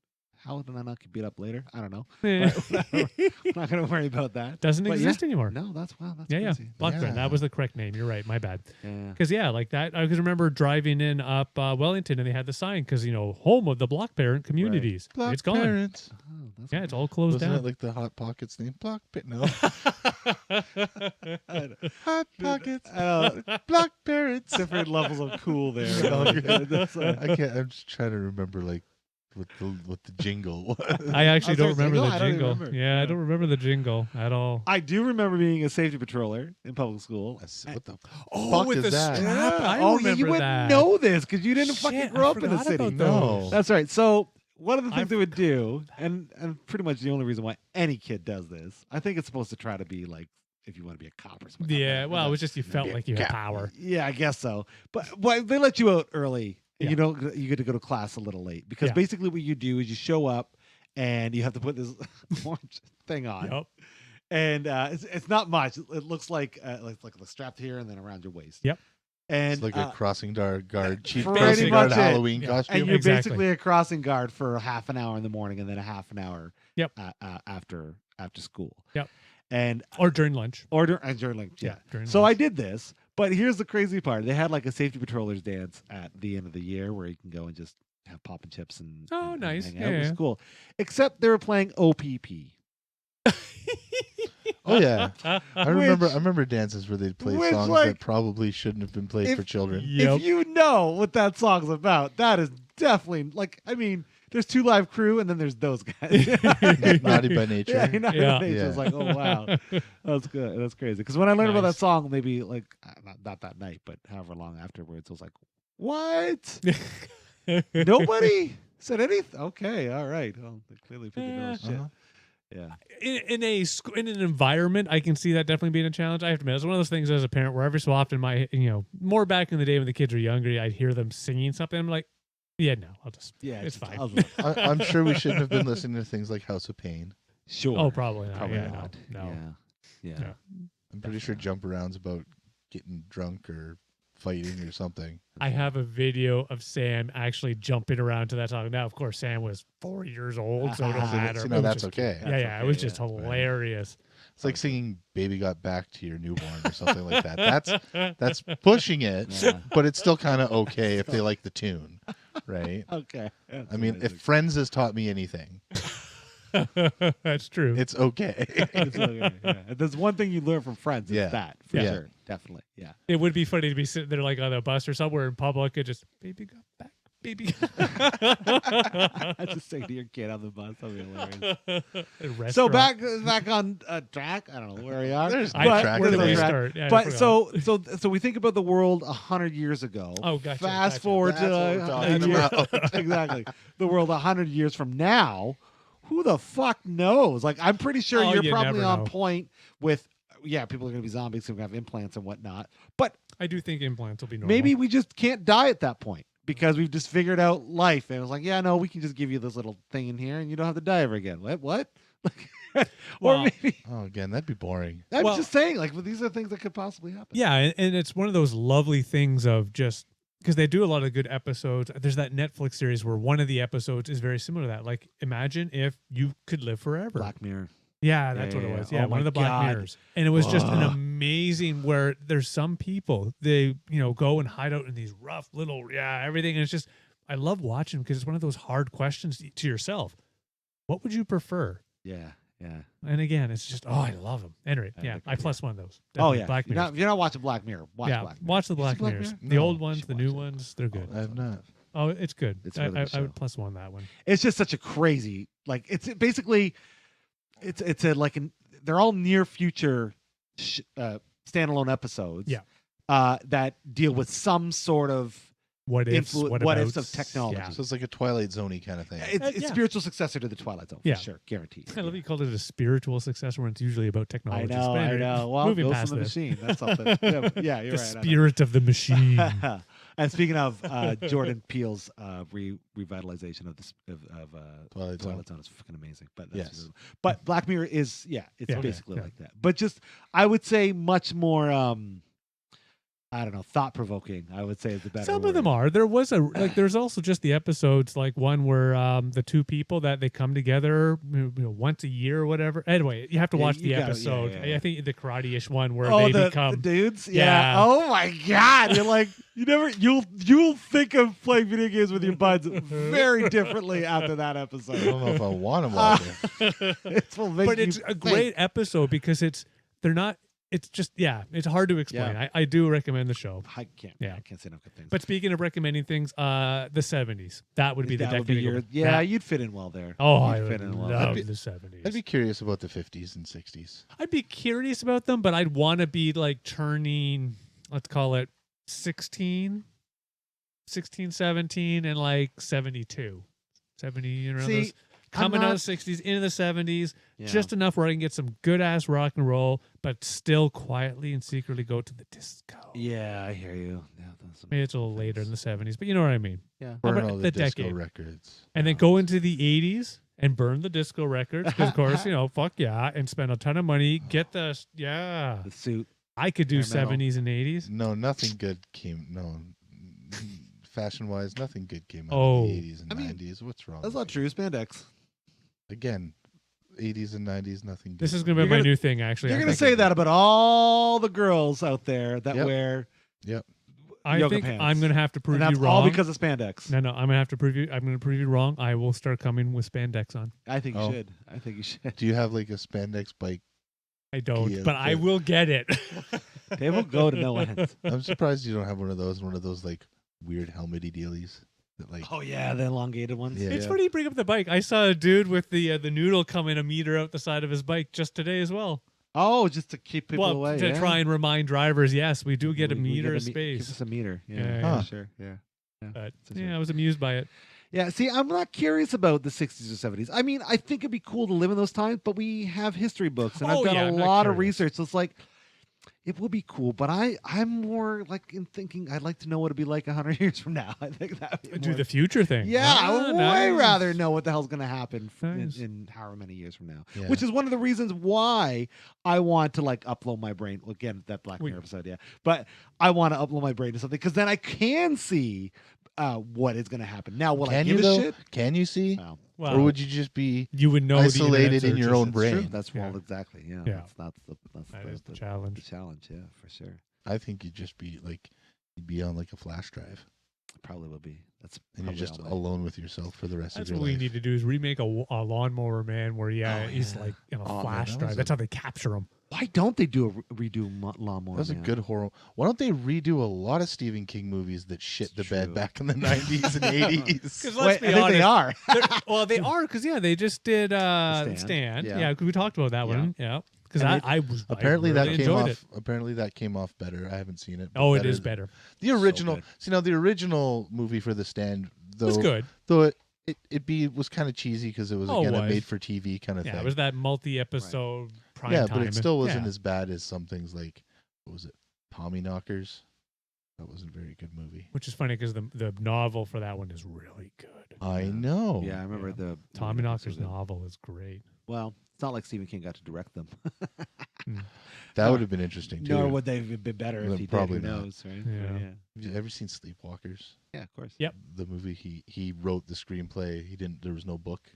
how did I not get beat up later? I don't know. Eh. I'm not going to worry about that. Doesn't But exist anymore. No, that's that's Yeah, crazy. Block Yeah. parent. That was the correct name. You're right. My bad. Yeah. Because like that. I can remember driving in up Wellington and they had the sign because home of the block parent communities. Block It's gone. parents. Oh, that's Yeah, it's all closed Wasn't down. it like the Hot Pockets name? Block no. Hot Pockets. Block parents. different levels of cool there. I can't. I'm just trying to remember what the jingle was. I actually Was don't there a remember jingle? the I don't even jingle. remember. Yeah, I don't remember the jingle at all. I do remember being a safety patroller in public school. What the Oh, fuck with is the that? strap. I oh, yeah, remember you wouldn't that. know this because you didn't fucking Shit, grow I up in the forgot city. about No. those. That's right. So one of the I things they would do, and pretty much the only reason why any kid does this, I think it's supposed to try to be like if you want to be a cop or something. Yeah, well, it was just you felt Be a like you had cat. power. Yeah, I guess so. But they let you out early. And Yeah. you get to go to class a little late because Yeah. basically what you do is you show up and you have to put this orange thing on. Yep. And it's not much. It looks like the strap here and then around your waist. Yep. And It's like a crossing guard, cheap pretty crossing guard much it. Halloween Yeah. costume. and you're Exactly. basically a crossing guard for half an hour in the morning and then a half an hour Yep. after school. Yep. And Or during lunch. during lunch, yeah. During So I lunch. did this, but here's the crazy part. They had like a safety patrollers dance at the end of the year where you can go and just have pop and chips and Oh, and nice. hang Yeah, out. It was yeah. cool. Except they were playing OPP. Oh yeah, I Which- remember dances where they'd play which, songs like, that probably shouldn't have been played if- for children. Yep. If you know what that song's about, that is definitely there's Two Live Crew and then there's those guys. Naughty by nature. Yeah, Naughty Yeah. by Nature. Yeah. It's like, oh wow, that's good. That's crazy. Because when I learned about that Nice. song, maybe like not that night, but however long afterwards, I was like, what? Nobody said anything. Okay, all right. Well, they clearly people know shit. Uh-huh. Yeah. in an environment, I can see that definitely being a challenge. I have to admit, it's one of those things as a parent where every so often more back in the day when the kids were younger, I'd hear them singing something. I'm like, yeah, no, Yeah, it's fine. I'm sure we shouldn't have been listening to things like House of Pain. Sure. Oh, probably not. Probably Yeah, not. no. Yeah. Yeah. I'm pretty sure jump arounds about getting drunk or fighting or something. I have a video of Sam actually jumping around to that song. Now, of course, Sam was 4 years old, so it don't So matter. you It know was that's just- okay. Yeah, yeah, it was just yeah. hilarious. It's like singing "Baby Got Back" to your newborn or something like that. That's pushing it, Yeah. but it's still kind of okay if they like the tune, right? Okay. I mean, if Friends has taught me anything, That's true. it's okay. It's okay, yeah. If there's one thing you learn from Friends, Yeah. it's that for Yeah. sure, definitely. Yeah. It would be funny to be sitting there like on a bus or somewhere in public and just baby got back, baby. I just say to your kid on the bus, that'd be hilarious. So Restaurant. back on track. I don't know where we are. There's no but- track Where did to we that. start? Yeah, I But forgot. so we think about the world 100 years ago. Oh, gotcha, Fast gotcha. forward That's to what we're talking about. exactly the world 100 years from now. Who the fuck knows? Like, I'm pretty sure Oh, you're you probably never on know. point with. Yeah, people are going to be zombies who have implants and whatnot. But I do think implants will be normal. maybe we just can't die at that point because we've just figured out life. And it was like, yeah, no, we can just give you this little thing in here and you don't have to die ever again. What? Or Well, maybe Oh, again, that'd be boring. I'm well- just saying, like, well, these are things that could possibly happen. Yeah, and it's one of those lovely things of just because they do a lot of good episodes. There's that Netflix series where one of the episodes is very similar to that. Like, imagine if you could live forever. Black Mirror. Yeah, that's Yeah, what it yeah, was. yeah. Yeah, Oh one my of the Black God. Mirrors. And it was just an Ugh. amazing where there's some people, they, go and hide out in these rough little, everything. And it's just, I love watching because it's one of those hard questions to yourself. What would you prefer? Yeah. And again, it's just, I love them. Anyway, I yeah, think- I plus one of those. Oh Definitely yeah. Black You're Mirrors. not, you're not watching Black Mirror. Watch Yeah, Black Mirror. watch the You see Black Black Mirrors. Mirror? The No. old You ones, should the watch new it. ones, they're good. I have not. Oh, it's good. It's a really good I show. would plus one that one. It's just such a crazy, like, it's basically, it's a like an they're all near future standalone episodes. Yeah. That deal with some sort of What ifs? what ifs abouts. of technology. Yeah. So it's like a Twilight Zone-y kind of thing. It's Yeah. spiritual successor to the Twilight Zone, for Yeah. sure, guaranteed. I love you called it a spiritual successor when it's usually about I technology. know, But I anyway, know. Well, Moving Ghost past in the this. Machine. That's something. Yeah, you're The right. I know. spirit of the machine. And speaking of Jordan Peele's revitalization of this of Twilight Twilight Zone. Zone is fucking amazing. But Yes. but Black Mirror is it's Yeah. basically Yeah. like that. But just I would say much more I don't know, thought provoking. I would say is the better. Some of them are. There was there's also just the episodes like one where the two people that they come together once a year or whatever. Anyway, you have to Yeah, watch you the gotta- episode. yeah, yeah. I think the karate-ish one where Oh, they the become dudes. Yeah. Yeah. Oh my god. You're like you'll think of playing video games with your buds very differently after that I episode. don't know if I want to watch it. but it's a great episode because they're not. It's just it's hard to explain. Yeah. I do recommend the show. I can't. Yeah. I can't say no good things. But speaking of recommending things, the 70s. That would be the that decade. would be to go your, with. yeah, That- you'd fit in well there. Oh, You'd I fit would in well. love I'd be- the 70s. I'd be curious about the 50s and 60s. I'd be curious about them, but I'd want to be like turning, let's call it 16, 17, and like 72. 70, around See, those. Coming I'm out not- of the 60s, into the 70s, Yeah. just enough where I can get some good ass rock and roll, but still quietly and secretly go to the disco. Yeah, I hear you. Yeah, that's some Maybe it's a little later in the 70s, but you know what I mean. Yeah. Burn about all the the disco decade? records. And then go into the 80s and burn the disco records, because of course, fuck yeah, and spend a ton of money. Get the, The suit. I could do Hair metal. 70s and 80s. No, nothing good came. No, fashion-wise, nothing good came out Oh. of the 80s and I mean, 90s. What's wrong? That's with not you? true. Spandex. Again, 80s and 90s, nothing good. This is going to be You're my gonna- new thing, actually. You're I gonna think. say that about all the girls out there that Yep. wear I yoga think pants. I'm going to have to prove and that's you wrong. all because of spandex. No, I'm going to have to prove you. I'm going to prove you wrong. I will start coming with spandex on. I think you Oh. should. I think you should. Do you have like a spandex bike? I don't, Yeah, but I okay. will get it. They will go to no end. I'm surprised you don't have one of those like weird helmety dealies that like. Oh yeah, the elongated ones. Yeah. It's funny you bring up the bike. I saw a dude with the noodle coming a meter out the side of his bike just today as well. Oh, just to keep people Well, away. to yeah? try and remind drivers, yes, we do get a We meter get of Give space. us a meter. Yeah, Yeah, yeah. for sure. Yeah. But That's yeah, right. I was amused by it. Yeah, see, I'm not curious about the 60s or 70s. I mean, I think it'd be cool to live in those times, but we have history books, and Oh, I've done yeah, a I'm not lot of curious. research. So it's like, it would be cool, but I'm more like in thinking I'd like to know what it'd be like 100 years from now. I think that would be Do more- the future thing. Yeah, I would way nice. rather know what the hell's going to happen Nice. in however many years from now. Yeah. Which is one of the reasons why I want to like upload my brain. Well, again, that Black Mirror episode, yeah. But I want to upload my brain to something because then I can see what is going to happen. Now, will I Can give you a though? shit? Can you see? Well, Wow. Or would you just be you would know isolated the in your internet own searches. it's true. brain? That's Yeah. well, exactly. Yeah, Yeah. That's That is the the challenge. challenge. Yeah, for sure. I think you'd just be like you'd be on like a flash drive, Probably will be. That's and you're probably just all my- alone with yourself for the rest That's of your what we life. need to do is remake a lawnmower man where Oh, he's yeah. like in a Oh, man, flash that drive. was That's a- how they capture him. Why don't they do a redo Lawnmower That was a Man? good horror. Why don't they redo a lot of Stephen King movies that shit the bed true. back in the 90s and 80s? Because Wait, let's be I think they honest. are. Well, they are because they just did Stand. Stand. Yeah. Yeah, 'cause we talked about that Yeah. one. Yeah, because And I was Apparently I really that came enjoyed off. It. Apparently that came off better. I haven't seen it. but Oh, it is than- better. The original. good. See now, the original movie for The Stand, though, It's good. though it was kind of cheesy because it was Oh, it again a was. made for TV kind of Yeah, thing. it was that multi-episode prime yeah, time. but it still wasn't Yeah. as bad as some things like what was it, Tommy Knockers? That wasn't a very good movie. Which is funny because the novel for that one is really good. I Yeah. know. Yeah, I remember Yeah. the Tommy the- Knocker's the- novel is great. Well, it's not like Stephen King got to direct them. That would have been interesting too. Nor would they have been better if Well, he did. probably Who not. knows, right? Yeah. Have you ever seen Sleepwalkers? Yeah, of course. Yep. The movie he wrote the screenplay. He didn't. There was no book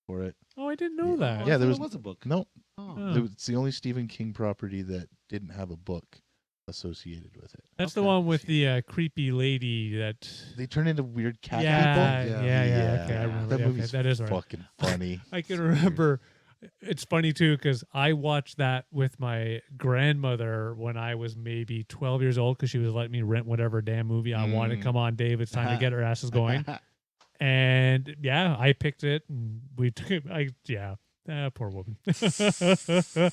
for it. Oh, I didn't know Yeah. that. Yeah, there was was- a book. No, Oh. Oh. it's the only Stephen King property that didn't have a book associated with it. That's the Okay. one with the creepy lady that. They turn into weird cat Yeah, people. yeah. Okay, I remember. That Yeah, okay, movie's that is right. fucking funny. I can remember. It's funny too because I watched that with my grandmother when I was maybe 12 years old because she was letting me rent whatever damn movie I wanted. Mm. Come on, Dave, it's time to get our asses going. And yeah, I picked it and we took it. Poor woman.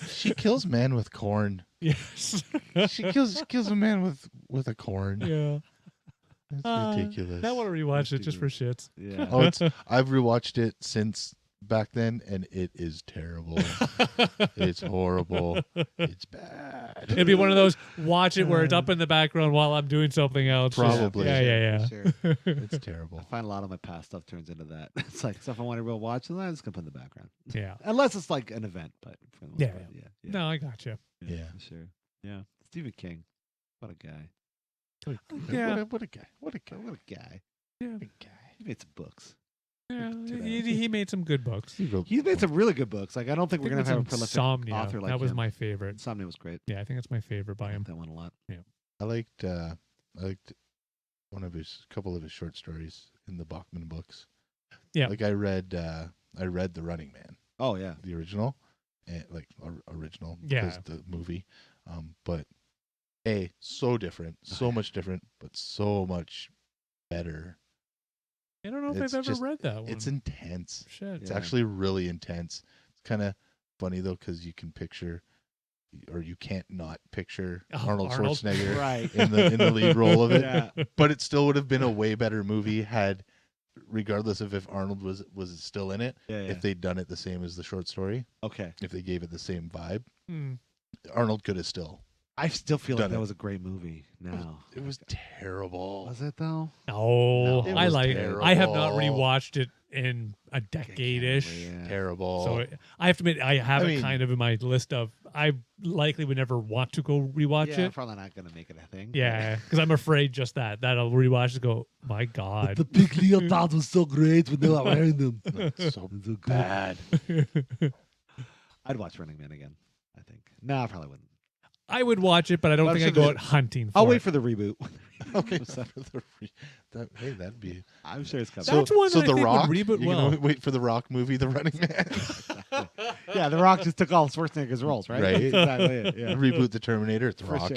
She kills man with corn. Yes. She kills a man with a corn. Yeah. It's ridiculous. That one I rewatched it just for shits. yeah. Oh, I've rewatched it since back then, and it is terrible. It's horrible. It's bad. It'd be one of those watch it where it's up in the background while I'm doing something else. Probably. Yeah. For sure. It's terrible. I find a lot of my past stuff turns into that. It's like stuff I want to real watch, and I'm just gonna put in the background. Yeah. Unless it's like an event, but for the most Yeah, part, yeah. No, I gotcha. Yeah. For sure. Yeah. Stephen King. What a guy. Yeah. What a guy. What a guy. What a guy. Yeah. What a guy. He made some books. Yeah. He made some good books. He's made some really good books. Like I don't think we're gonna have a prolific Insomnia. author like that was him. my favorite. Insomnia was great. Yeah, I think it's my favorite by I him. like that one a lot. I liked one of his couple of his short stories in the Bachman books. Yeah. Like I read The Running Man, Oh yeah. the original, and original Yeah. because the movie, but so different, so much different, but so much better. I don't know if It's I've ever just- read that one. It's intense. Shit. It's Yeah. actually really intense. It's kind of funny though because you can picture, or you can't not picture Arnold Arnold. Schwarzenegger Right. in the lead role of it. Yeah. But it still would have been a way better movie had, regardless of if Arnold was still in it, Yeah. if they'd done it the same as the short story, Okay. if they gave it the same vibe, Hmm. Arnold could have still. I still feel like Done that it. was a great movie. Now. It was terrible. Was it though? No, It I was like. I have not terrible. rewatched it in a decade-ish. Yeah. Terrible. So I have to admit, I have I it mean- kind of in my list of. I likely would never want to go rewatch Yeah, it. probably not gonna make it a thing. Yeah, because I'm afraid just that I'll rewatch it and go, my God. The big leotards was so great when they were wearing them. It's so So good. bad. I'd watch Running Man again. I think. No, I probably wouldn't. I would watch it, but I don't Well, think I'm I'd sure go there's- out hunting for I'll wait it. for the reboot. Okay. So- Hey, that'd be. I'm sure it's coming. That's one so that I the think would Rock. reboot You're well. gonna wait for the Rock movie, The Running Man. Yeah, The Rock just took all Schwarzenegger's roles, right? Right. That's exactly it. Yeah. Reboot the Terminator. It's The For Rock.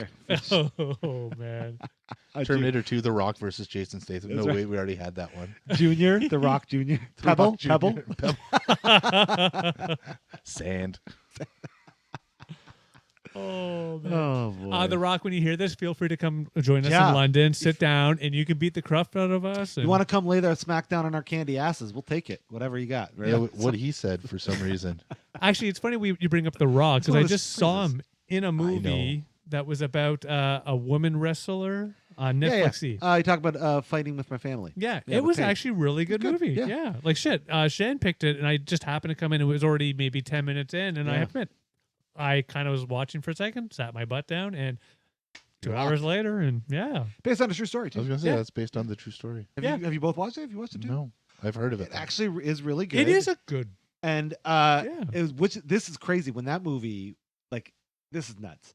sure. Oh man. Terminator 2, The Rock versus Jason Statham. That's No, right. wait, we already had that one. Junior, The Rock Junior. The Pebble, Rock Jr. Pebble. Sand. Oh man. Oh boy. The Rock, when you hear this, feel free to come join us Yeah. in London. Sit down, and you can beat the crap out of us. And You want to come lay there smack down on our candy asses? We'll take it. Whatever you got. Right? Yeah, what he said for some reason. Actually, it's funny you bring up the Rock It's because one I of his just saw phrases. him in a movie that was about a woman wrestler on Yeah, Netflix. yeah. You talk about fighting with my family. Yeah, Yeah, it with was Paige. actually a really good Good, movie. yeah. Yeah. Like shit. Shan picked it, and I just happened to come in. It was already maybe 10 minutes in, and I Yeah. admit, I kind of was watching for a second, sat my butt down, and 2 You're hours locked. later, and yeah. Based on a true story I too. was going to say, Yeah. that's based on the true story. Have you both watched it? Have you watched it too? No, I've heard of it. It actually is really good. It is a good. And Yeah. it was, which this is crazy when that movie, like, this is nuts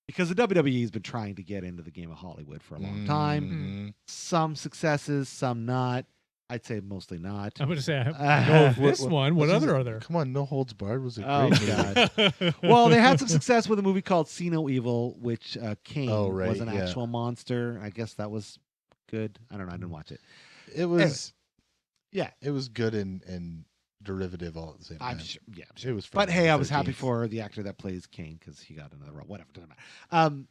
because the WWE has been trying to get into the game of Hollywood for a long time. Mhm. Some successes, some not. I'd say mostly not. I'm going to say, I know of this one. What I was other gonna are there? Come on, No Holds Barred was a great Oh, movie. God. Well, they had some success with a movie called See No Evil, which Kane Oh, right, was an yeah. actual monster. I guess that was good. I don't know. I didn't watch it. It was, Yeah, it was good and derivative all at the same time. I'm sure. Yeah, I'm sure. It was. But Friday hey, the I was happy 13th. for the actor that plays Kane because he got another role. Whatever, doesn't matter.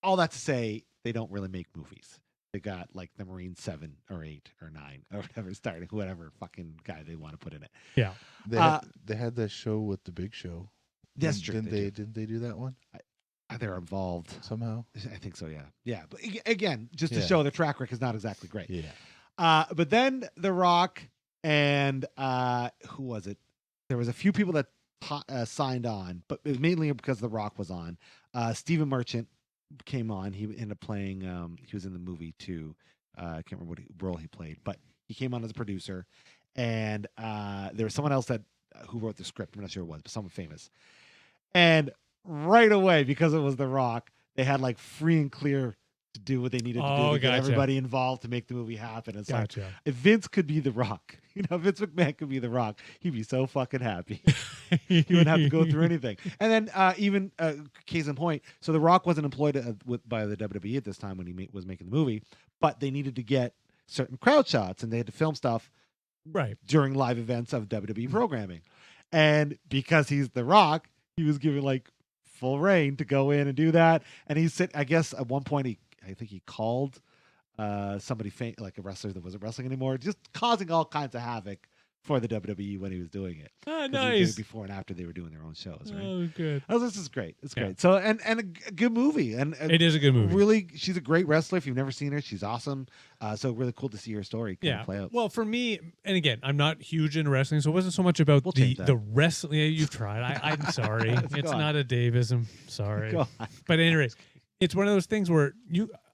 All that to say, they don't really make movies. They got like the Marine 7 or 8 or 9 or whatever, starting whatever fucking guy they want to put in it. Yeah. They had that show with the Big Show. That's true. Didn't they do that one They're involved. somehow? I think so. Yeah, yeah. But again, just to Yeah. show the track record is not exactly great. Yeah. But then The Rock and who was it? There was a few people that signed on, but it was mainly because The Rock was on. Stephen Merchant came on. He ended up playing. He was in the movie too. I can't remember what role he played, but he came on as a producer. And there was someone else that who wrote the script. I'm not sure who it was, but someone famous. And right away, because it was The Rock, they had like free and clear to do what they needed to do Oh, to get gotcha. everybody involved to make the movie happen. It's like, Gotcha. if Vince could be The Rock, if Vince McMahon could be The Rock, he'd be so fucking happy. He wouldn't have to go through anything. And then even case in point, so The Rock wasn't employed by the WWE at this time when he was making the movie, but they needed to get certain crowd shots and they had to film stuff Right. during live events of WWE programming. And because he's The Rock, he was given like full reign to go in and do that. And he said, I guess at one point I think he called somebody like a wrestler that wasn't wrestling anymore, just causing all kinds of havoc for the WWE when he was doing it. 'Cause Ah, he was doing it nice. before and after they were doing their own shows, right? Oh, good. Oh, this is great. It's Yeah. great. So and a good movie, and It is a good movie. Really, she's a great wrestler. If you've never seen her, she's awesome. So really cool to see her story kind of play out. Well, for me, and again, I'm not huge into wrestling, so it wasn't so much about We'll change that. the wrestling. Yeah, you've tried. I'm sorry. Let's It's go on. not a Davism. Sorry. Go on. But anyway, it's one of those things where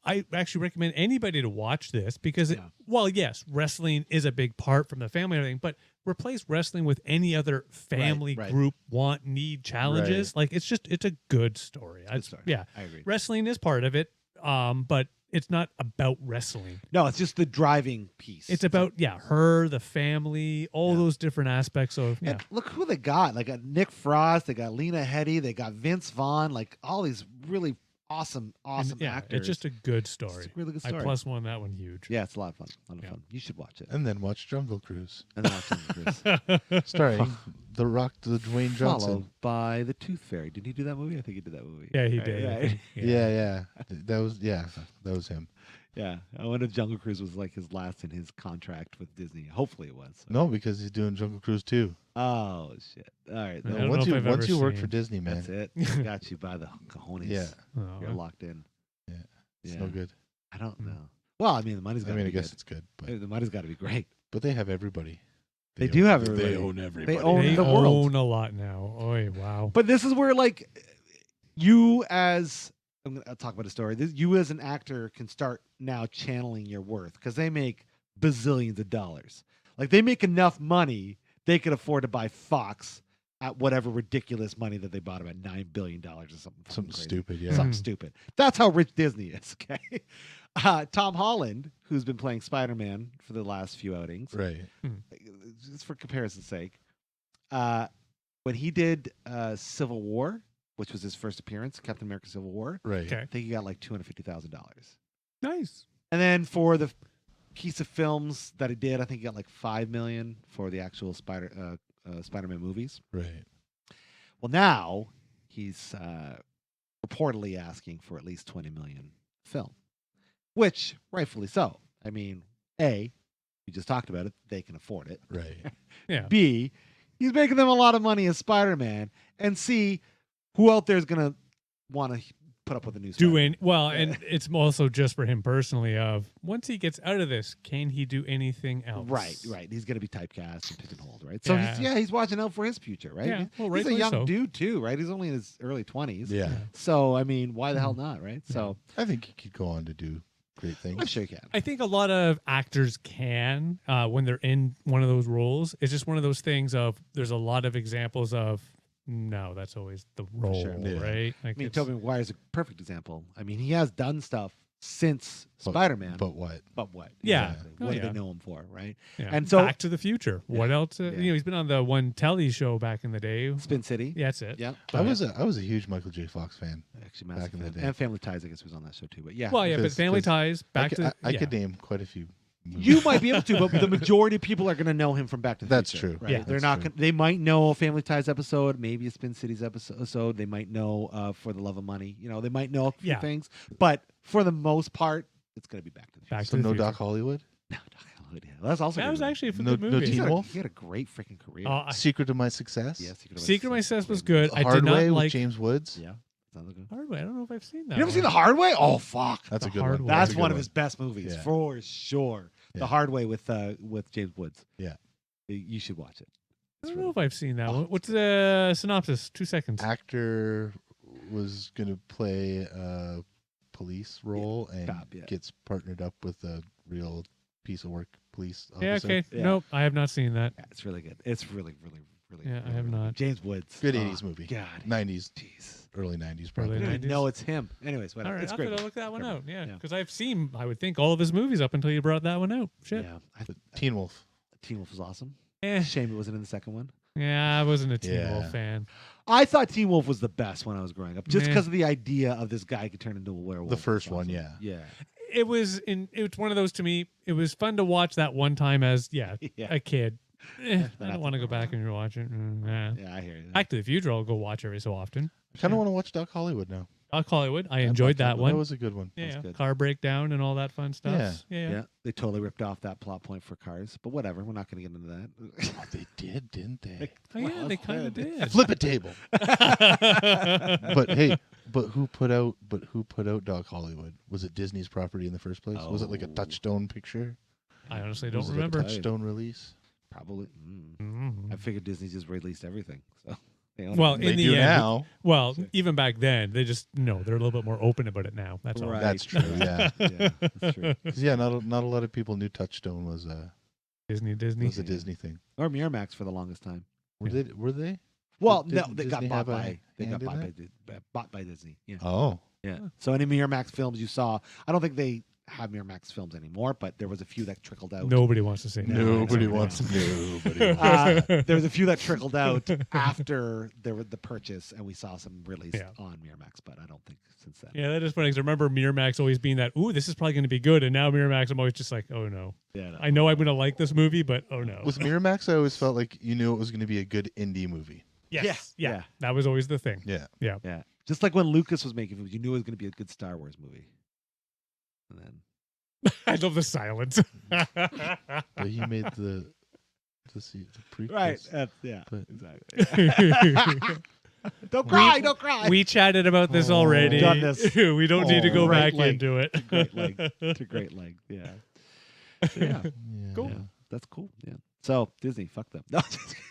I actually recommend anybody to watch this because, Yeah. well, yes, wrestling is a big part from the family and everything, but replace wrestling with any other family right. group want, need, challenges. Like it's a good story. Good story. Yeah. I agree. Wrestling is part of it, but it's not about wrestling. No, it's just the driving piece. It's about her, the family, all those different aspects of And look who they got. Like Nick Frost, they got Lena Headey, they got Vince Vaughn, like all these really awesome And, actors. it's just a good story. It's a really good I story. plus one that one huge. Yeah, it's a lot of fun. Yeah. You should watch it. And then watch Jungle Cruise, And then watch it, Chris. starring The Rock, the Dwayne Johnson. Followed by The Tooth Fairy. Did he do that movie? I think he did that movie. Yeah, he Right, did. I Yeah, think. Yeah, that was him. yeah. I wonder if Jungle Cruise was like his last in his contract with Disney. Hopefully it was. No, because he's doing Jungle Cruise too. Oh shit! All right, I no, don't Once know you if I've once ever you work seen- for Disney, man, that's it. I got you by the cojones. yeah, Oh, You're locked in. it's Yeah. no good. I don't Hmm. know. Well, I mean, the money's I got. mean, I be guess good. it's good, but The money's got to be great. they have everybody. They do have They everybody. own everybody. They own They the world. own a lot now. Oh, wow. But this is where, like, you as I'll talk about a story. You as an actor can start now channeling your worth because they make bazillions of dollars. Like they make enough money they could afford to buy Fox at whatever ridiculous money that they bought him at $9 billion or something. Something crazy. stupid, yeah. Something Mhm. stupid. That's how rich Disney is. Okay. Tom Holland, who's been playing Spider-Man for the last few outings, Right. just for comparison's sake, when he did Civil War, which was his first appearance, Captain America: Civil War, Right. Okay. I think he got like $250,000. Nice. And then for the piece of films that he did, I think he got like $5 million for the actual Spider-Man movies. Right. Well, now he's reportedly asking for at least $20 million film, which rightfully so. I mean, A, we just talked about it; they can afford it. Right. Yeah. B, he's making them a lot of money as Spider-Man, and C, who out there is gonna want to put up with a new Spider-Man? And it's also just for him personally of once he gets out of this, can he do anything else? Right. He's gonna be typecast and pigeonholed, right? So Yeah. he's watching out for his future, right? Yeah. Well, He's a rightfully young so. dude too, right? He's only in his early 20s. Yeah. So I mean, why the hell not, right? So I think he could go on to do great things. I'm sure he can. I think a lot of actors can when they're in one of those roles. It's just one of those things of there's a lot of examples of no, that's always the role, sure. Yeah. right? Like I mean, it's- Tobey Maguire's a perfect example. I mean, he has done stuff since But- Spider-Man, But what? but what? Yeah. Exactly. Oh, What do yeah. they know him for, right? yeah. and so- Back to the Future. What else? Yeah. You know, he's been on the one telly show back in the day. Spin City. Yeah, that's it. Yeah. I was a huge Michael J. Fox fan. Actually, Back massive in the fan. day. And Family Ties, I guess, was on that show too. But yeah. Well, yeah, but Because- Family 'cause Ties. Back to I yeah. could name quite a few. movies. You might be able to, but the majority of people are going to know him from Back to the That's Future. true. Right? Yeah. They're That's not. true. They might know a Family Ties episode, maybe a Spin Cities episode. They might know For the Love of Money. You know, they might know a few Yeah. things, but for the most part, it's going to be Back to the Future. Back So to the no Future. Doc Hollywood. No, Doc Holliday. That's also a That good was movie. actually a No- good no movie. Teen He had a- Wolf? He had a great freaking career. Secret of My Success. Yeah, Secret Secret of My Success was Great good. The I Hard did not Way with like James Woods. movie. Yeah, sounds good. Hard Way. I don't know if I've seen that. You never one. seen The Hard Way? Oh fuck, That's The a good Hard one. Way. that's a good one of his best movies Yeah. for sure. Yeah. The Hard Way with James Woods. Yeah. You should watch it. I don't know if I've seen that one. What's the synopsis? 2 seconds. Actor was going to play a police role and cop, yeah. gets partnered up with a real piece of work police officer. Yeah, okay. Yeah. Nope, I have not seen that. Yeah, it's really good. It's really. Yeah, I really, have really not. good. James Woods. Good Oh, 80s movie. God. 90s, Jeez. early 90s I probably. Early didn't 90s. even know it's him. Anyways, whatever. All right, It's I'll great. have to look that one Great out. Yeah, Yeah. because I've seen, I would think, all of his movies up until you brought that one out. Shit. Yeah. But Teen Wolf. Teen Wolf was awesome. Eh. Shame it wasn't in the second one. Yeah, I wasn't a Teen Yeah. Wolf fan. I thought Teen Wolf was the best when I was growing up, just Meh. because of the idea of this guy could turn into a werewolf. The first It's one, awesome. yeah. Yeah. It was one of those to me. It was fun to watch that one time as Yeah. a kid. I not don't want to go back and rewatch it. Nah. Yeah, I hear you. Back to the Future, I'll go watch every so often. I kind of want to watch Doc Hollywood now. Doc Hollywood. I Yeah, enjoyed Doc that Hollywood. That one. was a good one. Yeah, good. car breakdown and all that fun stuff. Yeah. Yeah, they totally ripped off that plot point for Cars, but whatever. We're not going to get into that. Oh, they did, didn't they? Oh, yeah, they kind of did. Flip a table. But hey, who put out Doc Hollywood? Was it Disney's property in the first place? Was it like a Oh. Touchstone picture? I honestly Was don't it remember. a Touchstone release? Probably. Mhm. I figured Disney just released everything. So, they own Well, it. They in the do end, now. Well, Sure. even back then, they just they're a little bit more open about it now. That's all. Right. That's true. Yeah. Yeah, that's true. 'Cause, yeah, not a lot of people knew Touchstone was a Disney. Disney thing. Or Miramax for the longest time. Were they? Well, Did- no, didn't they got Disney bought have a by hand in bought by Disney. Yeah, Oh, yeah. So any Miramax films you saw, I don't think they have Miramax films anymore, but there was a few that trickled out. Nobody wants to say that. nobody wants. Nobody wants. There was a few that trickled out after there was the purchase, and we saw some released Yeah. on Miramax, but I don't think since then. Yeah, that is funny. 'Cause I remember Miramax always being that, ooh, this is probably going to be good. And now Miramax, I'm always just like, oh no. Yeah, no. I know I'm going to like this movie, but oh no. With Miramax, I always felt like you knew it was going to be a good indie movie. Yes. Yeah. Yeah. Yeah. That was always the thing. Yeah. Yeah, just like when Lucas was making movies, you knew it was going to be a good Star Wars movie, and then I love the silence. But he made the prequels. yeah, But- exactly. Don't cry, don't cry. We chatted about this Oh. already. Done this. We don't need to go Great back length. into it. Great length. To great length. Yeah. So, yeah. Yeah. Cool. Yeah. That's cool. Yeah. So Disney, fuck them. No, just kidding.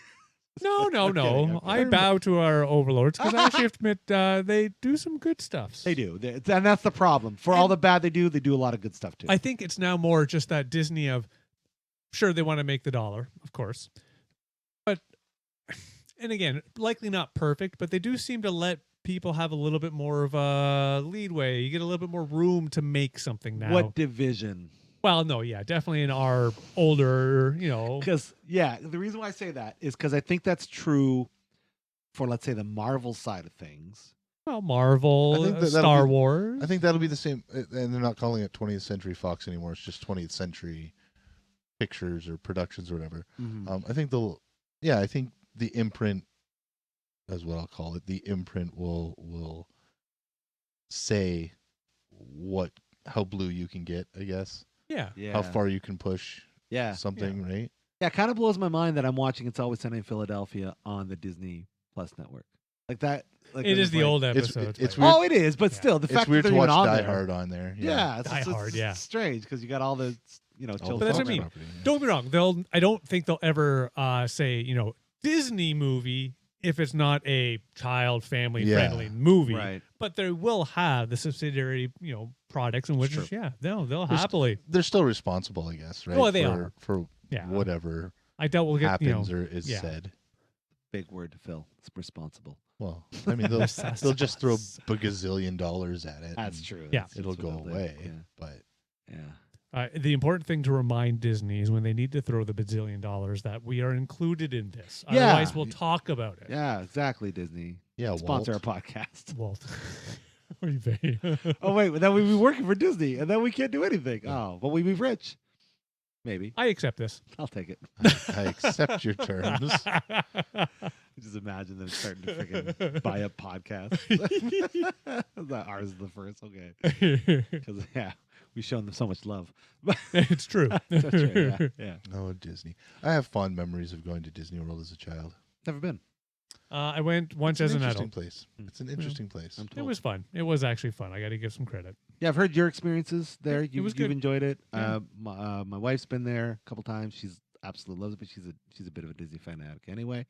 No, no, I'm no. kidding, I'm I kidding. bow to our overlords because I actually have to admit they do some good stuff. They do, and that's the problem. For all the bad they do a lot of good stuff too. I think it's now more just that Disney of, sure, they want to make the dollar, of course. But, and again, likely not perfect, but they do seem to let people have a little bit more of a leadway. You get a little bit more room to make something now. What division? Well, no, yeah, definitely in our older, Because the reason why I say that is because I think that's true for, let's say, the Marvel side of things. well, Marvel, I think that'll Star be- Wars. I think that'll be the same, and they're not calling it 20th Century Fox anymore. It's just 20th Century Pictures or Productions or whatever. I think I think the imprint, that's what I'll call it. The imprint will say how blue you can get, I guess. yeah. Yeah. How far you can push Yeah. something, right? Yeah. It kind of blows my mind that I'm watching It's Always Sunny in Philadelphia on the Disney Plus network. Like that. Like It is the old It's- episodes. it's but- weird. Oh, it is, but Yeah. still, the It's fact weird that to they're watch even on Die there. Hard on there. Yeah, it's Die just- Hard, it's yeah. strange because you got all the All chill the But that's what I Fox mean. property, yeah. Don't be wrong. I don't think they'll ever say, Disney movie if it's not a child family friendly movie. Right. But they will have the subsidiary, products in which, Sure. they'll There's- happily. They're still responsible, I guess, right? Well, they for, are. for Yeah. whatever I doubt we'll get happens or is yeah. said. Big word to fill. It's responsible. Well, I mean, they'll just throw $1 gazillion at it. That's and true. Yeah. That's It'll what go they'll do. away. But Yeah. The important thing to remind Disney is when they need to throw the $1 bazillion that we are included in this. Yeah. Otherwise, we'll talk about it. Yeah, exactly, Disney. yeah, Sponsor Walt. our podcast. Walt. Or eBay. Oh, wait, then we'd be working for Disney, and then we can't do anything. Oh, but we'd be rich. Maybe. I accept this. I'll take it. I accept your terms. Just imagine them starting to freaking buy up podcasts. That ours is the first. Okay. Because, we've shown them so much love. It's true. That's right. Yeah. Oh, Disney. I have fond memories of going to Disney World as a child. Never been. I went once It's as an an interesting adult. place. It's an interesting place. I'm It told. was fun. It was actually fun. I got to give some credit. Yeah, I've heard your experiences there. It You've was good. enjoyed it. Yeah. My wife's been there a couple times. She's absolutely loves it, but she's a bit of a Disney fanatic anyway.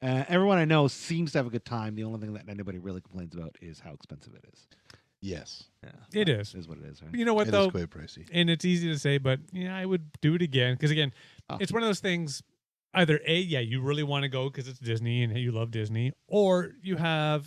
Everyone I know seems to have a good time. The only thing that anybody really complains about is how expensive it is. Yes, Yeah, It is. Is what it is, right? You know what it though? is quite pricey. And it's easy to say, but I would do it again because again, Oh. it's one of those things. Either you really want to go because it's Disney and you love Disney, or you have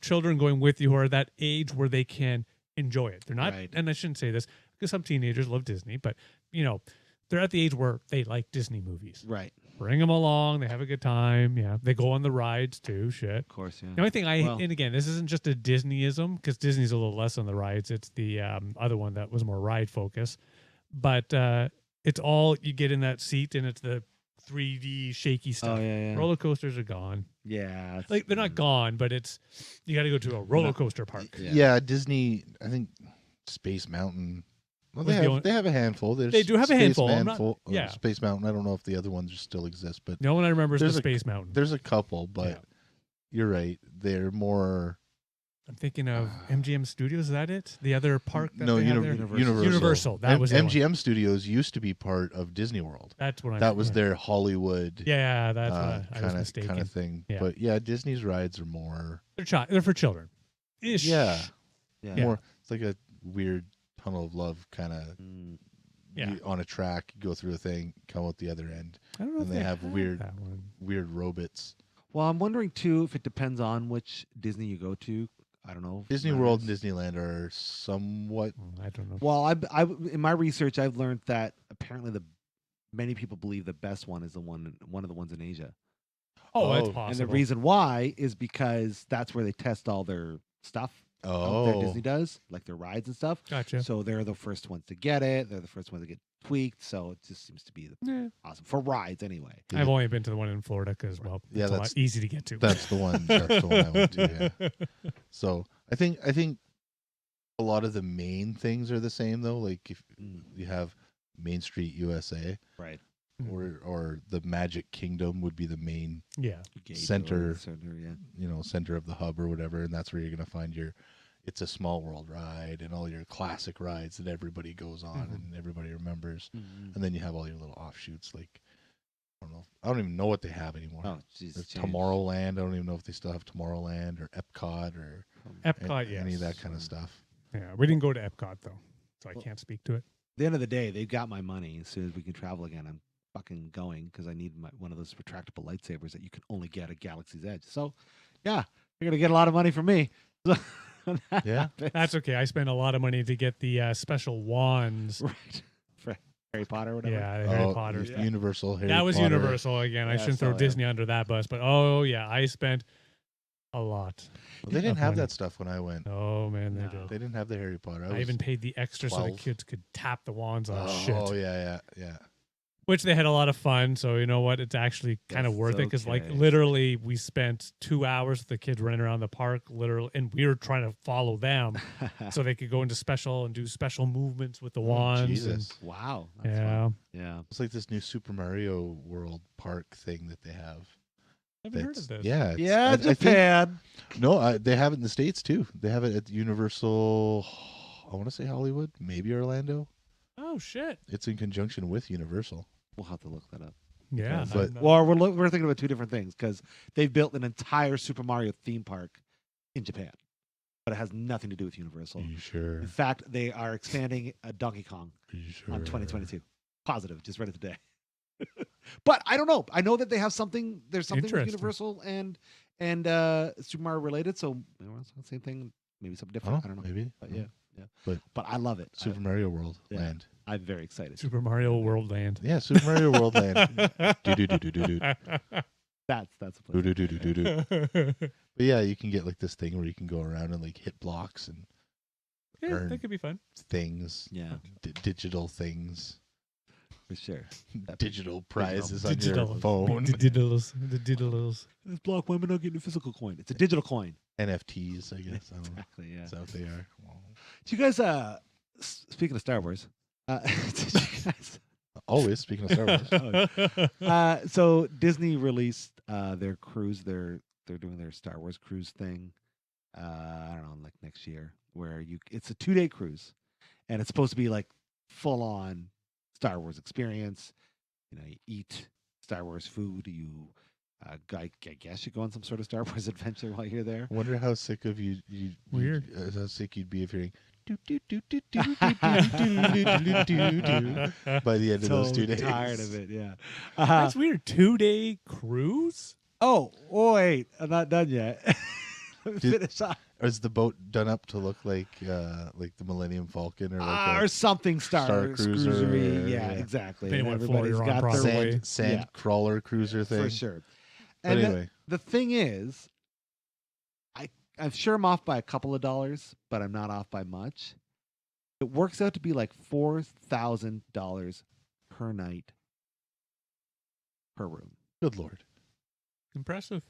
children going with you who are that age where they can enjoy it. They're not, Right. and I shouldn't say this because some teenagers love Disney, but they're at the age where they like Disney movies. Right. Bring them along. They have a good time. Yeah, they go on the rides too. Shit. Of course, yeah. The only thing Well- and again, this isn't just a Disneyism because Disney's a little less on the rides. It's the other one that was more ride focus, but it's all you get in that seat, and it's the 3D shaky stuff. Oh yeah, yeah. Roller coasters are gone. Yeah, it's- Like they're not gone, but it's you got to go to a roller coaster park. Yeah. Disney. I think Space Mountain. Well, Was the only- they have a handful. There's They do have a Space handful. I'm not- Manful- yeah. Space Mountain. I don't know if the other ones still exist, but No one I remember is the There's a- Space Mountain. there's a couple. But Yeah. you're right. They're more. I'm thinking of MGM Studios. Is that it? The other park that No, they have there? Universal. Universal. That was the one. MGM Studios used to be part of Disney World. That's what I. That was their Hollywood. Yeah, that's what I was kind mistaken. of thing. Yeah. But yeah, Disney's rides are more. They're for children. Ish. Yeah, yeah. more. It's like a weird tunnel of love kind of. Mm. Yeah. On a track, you go through a thing, come out the other end. I don't know And if they have had weird- that one. Weird robots. Well, I'm wondering too if it depends on which Disney you go to. I don't know. Disney World and Disneyland are somewhat. I don't know. Well, I in my research I've learned that apparently many people believe the best one is one of the ones in Asia. Oh, that's Oh, possible. And the reason why is because that's where they test all their stuff. Out there, Disney does, like their rides and stuff. Gotcha. So they're the first ones to get it. They're the first ones to get tweaked. So it just seems to be Yeah. awesome for rides anyway. Yeah. I've only been to the one in Florida because, well, Yeah, it's a that's- lot easy to get to. That's the one. That's the one I went to. Yeah. So I think a lot of the main things are the same though. Like if you have Main Street USA, Right. or the Magic Kingdom would be the main Yeah. Gate Center. or center, yeah. center of the hub or whatever, and that's where you're gonna find your It's a Small World ride and all your classic rides that everybody goes on and everybody remembers. And then you have all your little offshoots like I don't even know what they have anymore. Oh, jeez. There's Tomorrowland. I don't even know if they still have Tomorrowland or Epcot or Epcot, yes. any of that kind of stuff. Yeah, we didn't go to Epcot though, so I can't speak to it. At the end of the day, they've got my money. As soon as we can travel again, I'm fucking going because I need one of those retractable lightsabers that you can only get at Galaxy's Edge. So, yeah, you're gonna get a lot of money from me. When that Yeah. happens. That's okay. I spent a lot of money to get the special wands. right for Harry Potter or whatever. Yeah, the Harry Potter. yeah. Universal Harry That was Potter. Universal again. I Yeah, shouldn't throw so, yeah. Disney under that bus, but oh yeah, I spent a lot. Well, they didn't of have money. that stuff when I went. Oh man, they No. did. They didn't have the Harry Potter. I even paid the extra so the 12. kids could tap the wands on Oh, shit. yeah. Which they had a lot of fun. So you know what? It's actually kind of That's worth it because like okay. literally we spent 2 hours with the kids running around the park, literally, and we were trying to follow them so they could go into special and do special movements with the wands. And, Jesus. Wow. That's yeah, fun. Yeah. It's like this new Super Mario World park thing that they have. I haven't heard of this. Yeah. it's- Yeah, I think- Japan. no, they have it in the States too. They have it at Universal, I want to say Hollywood, maybe Orlando. Oh shit. It's in conjunction with Universal. We'll have to look that up. Yeah. But- I'm not- Well, we're thinking about two different things because they've built an entire Super Mario theme park in Japan, but it has nothing to do with Universal. Are you sure? In fact, they are expanding Donkey Kong Are you sure? on 2022. Positive, just read it today. But I don't know. I know that they have something. There's something with Interesting. Universal and Super Mario related. So you know, it's the same thing, maybe something different. I don't know. Maybe. But yeah. But I love it. Super Mario World yeah. Land. I'm very excited. Super Mario World Land. Yeah, Super Mario World Land. Do-do-do-do-do-do. That's a place. Do-do-do-do-do-do. But yeah, you can get like this thing where you can go around and like hit blocks and Yeah, Earn. that could be fun. things, Yeah, digital things, for sure. digital prizes on Digital. your phone, The diddles. This block, why am I not getting a physical coin? It's a digital coin. NFTs, I guess. I don't know. Exactly. Yeah. That's how they are. Well, Do you guys? Speaking of Star Wars, did you guys? always speaking of Star Wars. So Disney released their cruise. They're doing their Star Wars cruise thing. I don't know, like next year, where it's a 2-day cruise, and it's supposed to be like full on Star Wars experience. You know, you eat Star Wars food. You, I guess you go on some sort of Star Wars adventure while you're there. I wonder how sick of Weird. how sick you'd be of hearing do, do, do, do, do, do, do, do, do, do, do, do, by the end of those 2 days. Tired of it. Yeah. That's weird. 2-day cruise? Oh, wait, I'm not done yet. Let me Did- finish off. Is the boat done up to look like the Millennium Falcon or like Or something Star Cruiser, Cruisery. Yeah, yeah. exactly. Depending And what floor everybody's you're on, got their probably. way. sand Yeah, crawler cruiser thing? for sure. But And anyway, the thing is, I'm sure I'm off by a couple of dollars, but I'm not off by much. It works out to be like $4,000 per night per room. Good Lord. Impressive.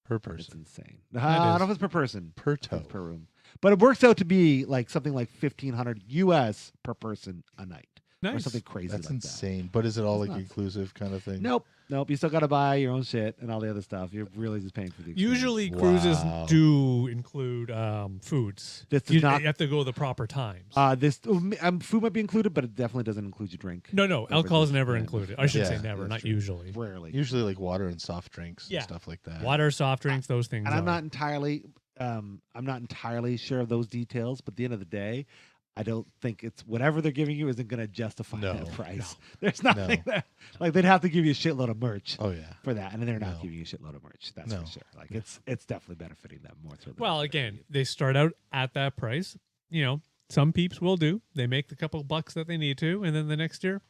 Per It's person. insane. I don't know if it's per person. Per I think toe. it's per room. But it works out to be like something like $1,500 US per person a night. Or Nice. something crazy That's like insane. But is it all It's like nuts. inclusive kind of that. thing? Nope. You still got to buy your own shit and all the other stuff. You're really just paying for the experience. Usually cruises Wow. do include foods. This does You not- have to go the proper times. This food might be included, but it definitely doesn't include your drink. no, alcohol is beverages. never Yeah. included. I should Yeah, say never, that's not true. usually. Rarely. Usually like water and soft drinks Yeah. and stuff like that. Water, soft drinks, those things. And I'm are. not entirely sure of those details, but at the end of the day, I don't think it's whatever they're giving you isn't going to justify No. that price. There's nothing that like they'd have to give you a shitload of merch Oh yeah. for that, and they're not No. giving you a shitload of merch. That's No. for sure. Like it's definitely benefiting them more. So than Well, benefiting again, you. they start out at that price. You know, some peeps will do. They make the couple bucks that they need to, and then the next year,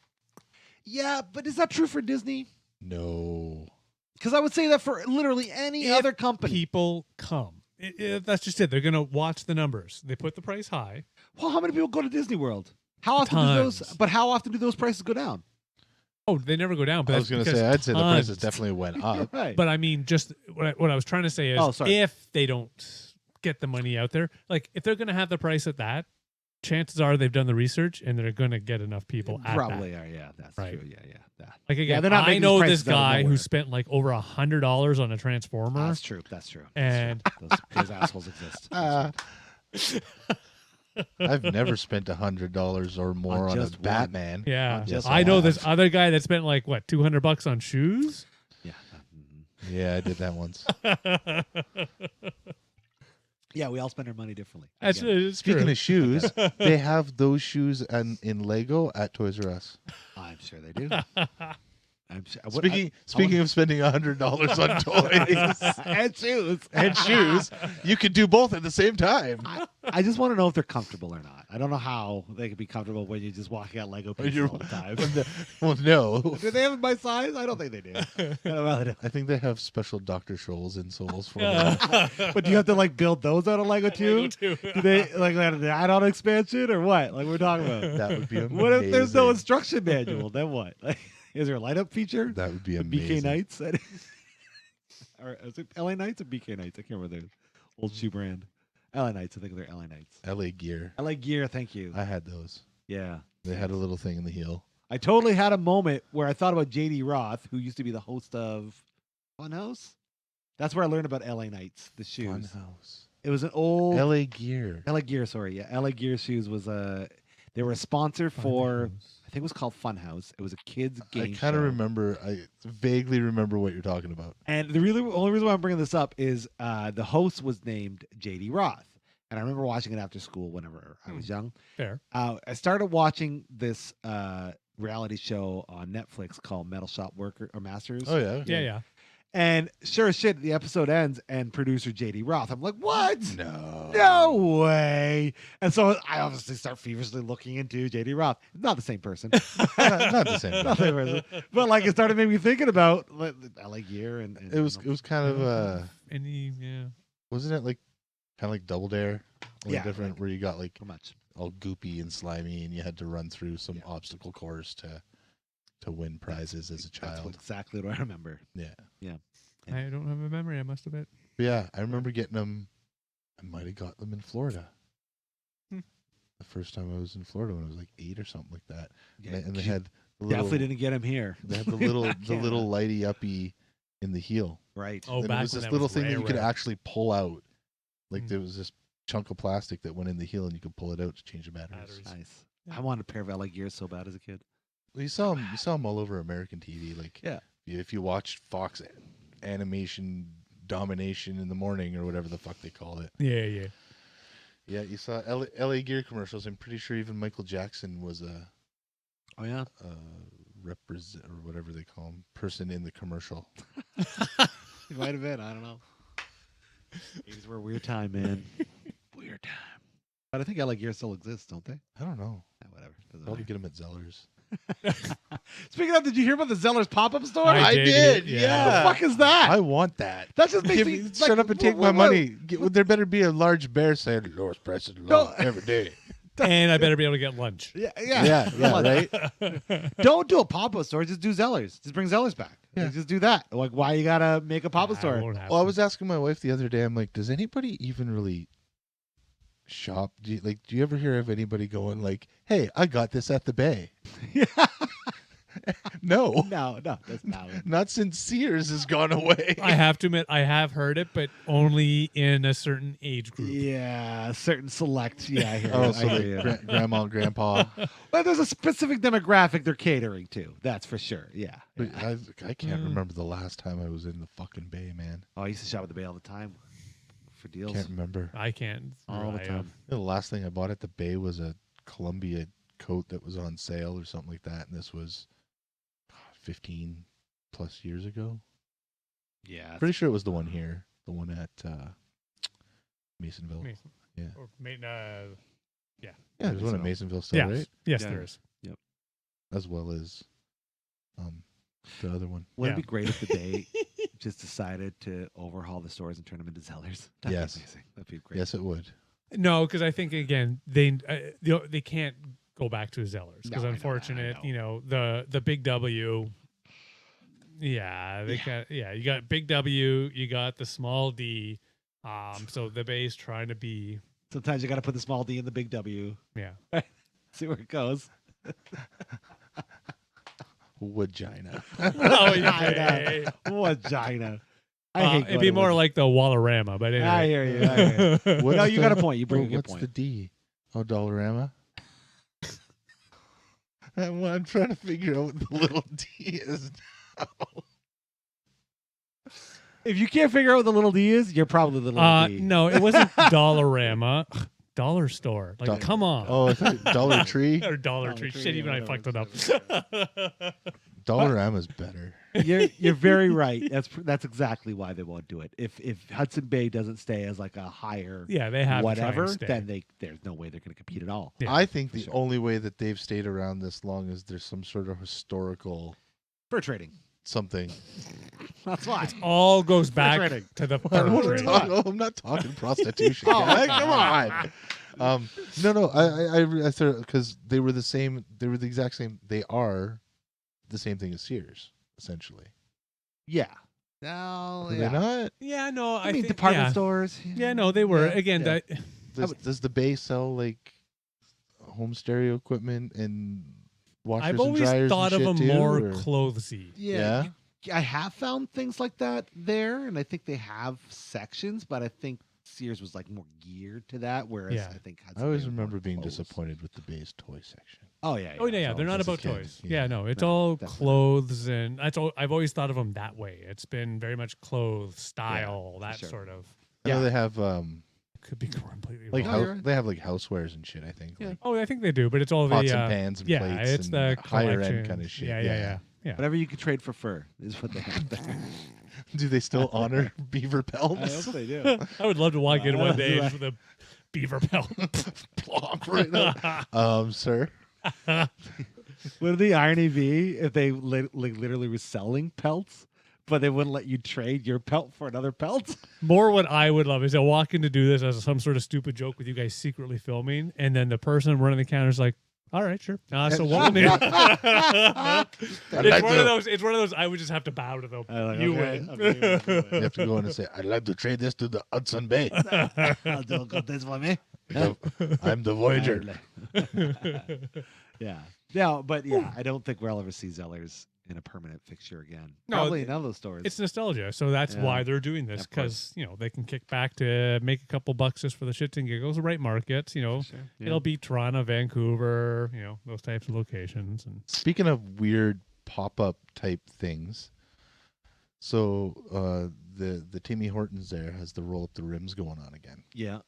yeah, but is that true for Disney? No. Because I would say that for literally any If other company. people come. That's just it. They're going to watch the numbers. They put the price high. Well, how many people go to Disney World? How often do those? Tons. But how often do those prices go down? Oh, they never go down. But I was going gonna to say I'd say the prices tons. definitely went up. Right. But I mean, just what I was trying to say is, Oh, sorry. if they don't get the money out there, like if they're going to have the price at that, chances are they've done the research and they're going to get enough people at probably that. are. Yeah, that's Right. true. Yeah, that. Like Yeah, again, they're not I making know these this prices out of guy who nowhere. spent like over $100 on a transformer. That's true. That's true. And- those assholes exist. I've never spent $100 or more on a just one. Batman. Yeah, Just I know alive. this other guy that spent like what $200 on shoes. Yeah. Yeah, I did that once. Yeah, we all spend our money differently. I That's get it. it's Speaking true. of shoes, they have those shoes in Lego at Toys R Us. I'm sure they do. I'm sure. Speaking of spending $100 on toys and shoes. and shoes, you could do both at the same time. I just want to know if they're comfortable or not. I don't know how they could be comfortable when you're just walking out Lego pieces you're- all the time. Well, no. Do they have it by size? I don't think they do. I think they have special Dr. Scholl's insoles for them. But do you have to like build those out of Lego too? Do they like an add-on expansion or what? Like we're talking about. That would be amazing. What if there's no instruction manual? Then what? Like, is there a light up feature? That would be BK amazing. Knights? Or is it LA Knights or BK Knights? I can't remember their old shoe brand. LA Knights. I think they're LA Knights. LA Gear. LA Gear. Thank you. I had those. Yeah. They had a little thing in the heel. I totally had a moment where I thought about JD Roth, who used to be the host of Funhouse. That's where I learned about LA Knights, the shoes. Funhouse. It was an old LA Gear. LA Gear, sorry. Yeah, LA Gear shoes was they were a sponsor for I think it was called Funhouse. It was a kids game I kind of show. remember. I vaguely remember what you're talking about. And the only reason why I'm bringing this up is the host was named JD Roth. And I remember watching it after school whenever I was young. Fair. I started watching this reality show on Netflix called Metal Shop Worker or Masters. Oh yeah. Yeah. And sure as shit, the episode ends and producer JD Roth. I'm like, what? No. No way. And so I obviously start feverishly looking into JD Roth. Not the same person. Not the same. Not the same person. But like it started making me thinking about like, LA Gear and It was kind of Yeah. wasn't it like kind of like Double Dare? Only Yeah, different like- where you got like so much. all goopy and slimy and you had to run through some Yeah. obstacle course to win prizes as a That's child. exactly what I remember. Yeah. I don't have a memory. I must have it. But yeah, I remember getting them. I might have got them in Florida. Hmm. The first time I was in Florida when I was like 8 or something like that. Yeah, And they you had the little, definitely didn't get him here. they had the Canada. little lighty uppy in the heel. Right. Oh, and back it was when this that little was thing that you could rare. actually pull out. Like Mm. there was this chunk of plastic that went in the heel and you could pull it out to change the batteries. Batteries. Nice. Yeah. I wanted a pair of LA Gears so bad as a kid. Well, you saw them all over American TV. Like Yeah. if you watched Fox Animation Domination in the morning or whatever the fuck they call it. Yeah. Yeah, you saw LA Gear commercials. I'm pretty sure even Michael Jackson was a Oh yeah. represent or whatever they call him, person in the commercial. It might have been. I don't know. 80s were a weird time, man. Weird time. But I think LA Gear still exists, don't they? I don't know. Whatever. Doesn't Probably matter. get them at Zellers. Speaking of, did you hear about the Zeller's pop-up store? I did, What yeah. the fuck is that? I want that. That just makes Give me me, shut up and take my money. There better be a large bear saying lowest prices low No. every day. and I better be able to get lunch. Yeah, right. Don't do a pop-up store. Just do Zellers. Just bring Zellers back. Yeah. Like, just do that. Like, why you gotta make a pop-up I store? won't have Well, I to. was asking my wife the other day. I'm like, does anybody even really shop? Do you ever hear of anybody going like, "Hey, I got this at the Bay"? No, No, that's not. not since Sears has gone away. I have to admit, I have heard it, but only in a certain age group. Yeah, certain select. Yeah, I hear Oh, you. so I like hear you. grandma and grandpa. Well, there's a specific demographic they're catering to. That's for sure. Yeah. But I can't remember the last time I was in the fucking Bay, man. Oh, I used to shop at the Bay all the time for deals. Can't remember. I can't. All the rely time. on- The last thing I bought at the Bay was a Columbia coat that was on sale or something like that, and this was 15 plus years ago. Yeah. Pretty sure it was the one here, the one at Masonville. Mason. Yeah. Or Yeah, there's one at Masonville still, Yes. right? Yes, Yeah. there is. As well as the other one. Wouldn't it Yeah. be great if the Bay just decided to overhaul the stores and turn them into Zellers? That'd Yes. be amazing. That'd be great. Yes, it would. No, because I think again they can't go back to Zellers because No, I know that, I unfortunate, know. the big W. Yeah, they can't. Yeah, you got big W, you got the small D. So the Bay's trying to be Sometimes you got to put the small D in the big W. See where it goes. Vagina. Oh, Vagina. Vagina. I hate it'd be going more with- like the Wallarama, but anyway. I hear you. I hear you. What's No, you got a the- point. You bring a good What's point. the D? Oh, Dollarama. I'm trying to figure out what the little D is now. If you can't figure out what the little D is, you're probably the little D. No, it wasn't Dollarama. Dollar store. Like, come on. Oh, I thought Dollar Tree. Or Dollar Dollar Tree. Tree, Shit, yeah, even I whatever. fucked it up. Dollarama's better. You're very right. That's exactly why they won't do it. If Hudson Bay doesn't stay as like a higher Yeah, they have to try and whatever, stay. then there's no way they're going to compete at all. Yeah, I think for the sure. only way that they've stayed around this long is there's some sort of historical Fur trading. something. That's why. all goes back trading. to the I don't fur wanna trade. talk- I'm not talking prostitution. Oh, guys. Come on. No. I thought because they were the same. They were the exact same. They are the same thing as Sears, essentially. Yeah. No, Are yeah. they not? Yeah, no, I I mean, think, department yeah. stores. Yeah, no, they were. Yeah, Again, yeah. that Does the Bay sell like home stereo equipment and washers I've and always dryers thought of and them shit too, more or- clothesy. Yeah. I have found things like that there, and I think they have sections, but I think Sears was like more geared to that, whereas Yeah. I think I Hudson always Bay was more remember being clothes. disappointed with the Bay's toy section. Oh yeah. Oh yeah, so they're not as a about kid, toys. yeah. Yeah, no, it's No, all definitely. clothes, and I've always thought of them that way. It's been very much clothes, style, that sure. sort of. I know Yeah. they have Could be completely like wrong. Oh, house, you're right. they have like housewares and shit. I think. Yeah. Like Oh, I think they do, but it's all pots the and pans and yeah, plates it's and the higher end collection. kind of shit. Yeah. Whatever you could trade for fur is what they have there. Do they still honor beaver pelts? they do. I would love to walk in one day Right. with a beaver pelt. Plonk right up. Sir. Would the irony be if they literally were selling pelts, but they wouldn't let you trade your pelt for another pelt? More what I would love is to walk in to do this as some sort of stupid joke with you guys secretly filming, and then the person running the counter is like, "All right, sure." So walk in. like It's one to- of those. It's one of those. I would just have to bow to them. You win. You have to go in and say, "I'd like to trade this to the Hudson Bay. Don't got this for me. I'm the Voyager." Yeah. No, but yeah, I don't think we'll ever see Zellers in a permanent fixture again. No, Probably in none of those stores. It's nostalgia, so that's Yeah. why they're doing this, Of course. because they can kick back to make a couple bucks just for the shits and giggles. The right markets, Sure. Yeah. it'll be Toronto, Vancouver, those types of locations. And Speaking of weird pop-up type things, so the Timmy Hortons there has the roll up the rims going on again, Yeah.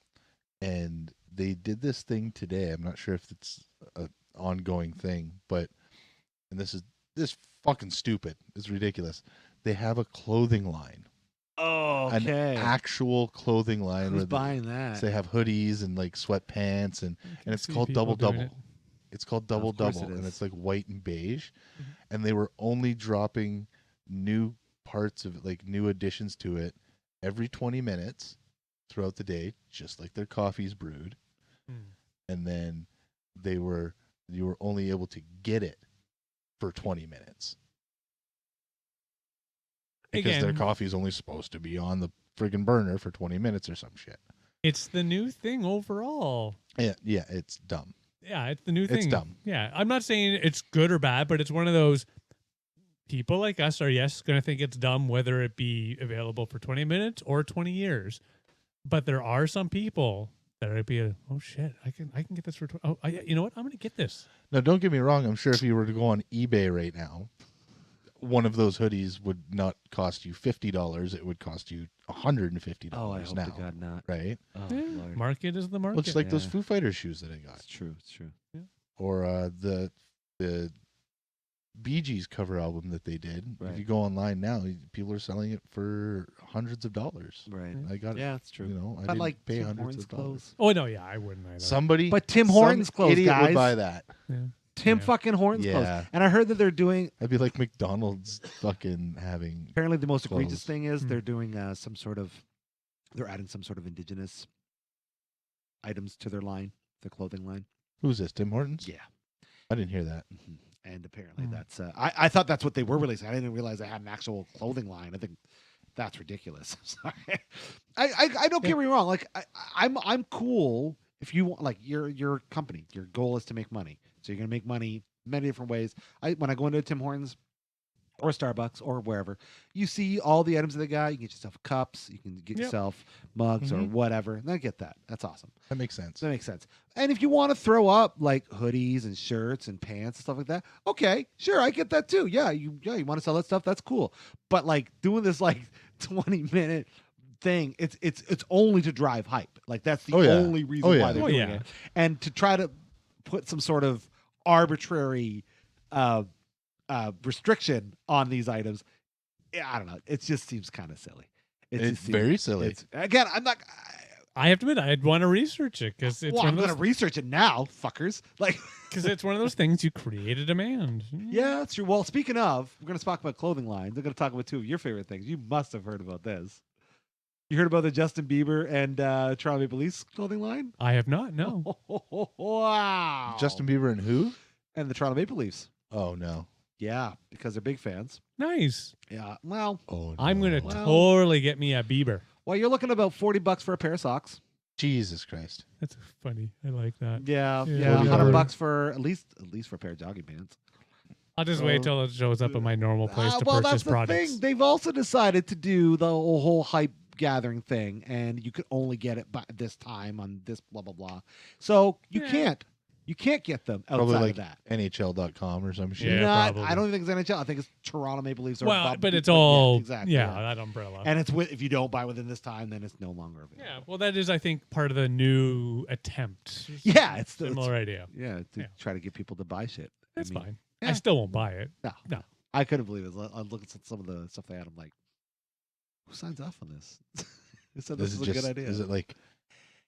and they did this thing today. I'm not sure if it's an ongoing thing, but this fucking stupid. It's ridiculous. They have a clothing line, Oh, an actual clothing line Who's where buying that? they have hoodies and like sweatpants and it's see called people Double doing Double. It's called Double Of course Double, it and is. it's like white and beige. Mhm. And they were only dropping new parts of it, like new additions to it, every 20 minutes throughout the day, just like their coffee's brewed. Hmm. And then you were only able to get it for 20 minutes. Because their Again, coffee is only supposed to be on the friggin' burner for 20 minutes or some shit. it's the new thing overall. Yeah, it's dumb. Yeah, it's the new thing. It's dumb. Yeah, I'm not saying it's good or bad, but it's one of those people like us are, yes, going to think it's dumb whether it be available for 20 minutes or 20 years. But there are some people that would be, oh shit, I can get this for, you know what? I'm going to get this. Now, don't get me wrong. I'm sure if you were to go on eBay right now, one of those hoodies would not cost you $50. It would cost you $150 Oh, I hope now. to God not. Right? Oh, Yeah, Lord. market is the market. Looks like those Yeah. Foo Fighters shoes that I got. It's true. It's true. Or the Bee Gees cover album that they did. Right. If you go online now, people are selling it for hundreds of dollars. Right. I got it. Yeah, it's true. You know, I But didn't like pay Tim hundreds Hortons of dollars. clothes. Oh, no, yeah, I wouldn't either. Somebody, But Tim some Hortons clothes, idiot guys. would buy that. Yeah. Tim Yeah. fucking Hortons clothes. Yeah. And I heard that they're doing. I'd be like McDonald's fucking having. Apparently, the most egregious Clothes. thing is Hmm. they're doing they're adding some sort of indigenous items to their line, their clothing line. Who's this? Tim Hortons? Yeah. I didn't hear that. And apparently Hmm. that's I thought that's what they were releasing. I didn't realize they had an actual clothing line. I think that's ridiculous. Sorry. I don't get me wrong. Like I'm cool if you want, like your company, your goal is to make money. So you're gonna make money many different ways. When I go into Tim Hortons or Starbucks or wherever, you see all the items that they got. You can get yourself cups, you can get Yep. yourself mugs or Mhm. whatever. And I get that. That's awesome. That makes sense. That makes sense. And if you want to throw up like hoodies and shirts and pants and stuff like that, okay, sure, I get that too. Yeah, you want to sell that stuff, that's cool. But like doing this like 20-minute thing, it's only to drive hype. Like that's the Oh, yeah. only reason Oh, why yeah. they're Oh, doing yeah. it. And to try to put some sort of arbitrary restriction on these items, I don't know. It just seems kind of silly. It It's just seems- very silly. Again, I'm not. I have to admit, I'd want to research it because it's, Well, one I'm of going those- to research it now, fuckers. Like, it's one of those things you create a demand. yeah, that's true. Well, speaking of, we're going to talk about clothing lines. We're going to talk about two of your favorite things. You must have heard about this. You heard about the Justin Bieber and Toronto Maple Leafs clothing line? I have not, no. Wow. Justin Bieber and who? and the Toronto Maple Leafs. Oh no. Yeah, because they're big fans. Nice. Yeah. Well, Oh no. I'm going to Well- totally get me a Bieber. you're looking at about $40 for a pair of socks. Jesus Christ. That's funny. I like that. Yeah, Yeah. yeah, $40. $100 for at least for a pair of jogging pants. I'll just wait till it shows up at my normal place to well, purchase that's the products. thing. They've also decided to do the whole hype gathering thing, and you could only get it by this time on this blah blah blah. So you Yeah. can't get them Probably outside like of that. NHL.com or some shit. Yeah, Not- probably. I don't think it's NHL. I think it's Toronto Maple Leafs. Or Well, Bob- but it's yeah, all exactly. that umbrella. And it's if you don't buy within this time, then it's no longer available. Yeah, well, that is, I think, part of the new attempt. Yeah, it's Similar idea. yeah to Yeah. try to get people to buy shit. That's I mean, fine. yeah. I still won't buy it. No. I couldn't believe it. I looked at some of the stuff they had. I'm like, who signs off on this? Who said this is a good idea? Is it like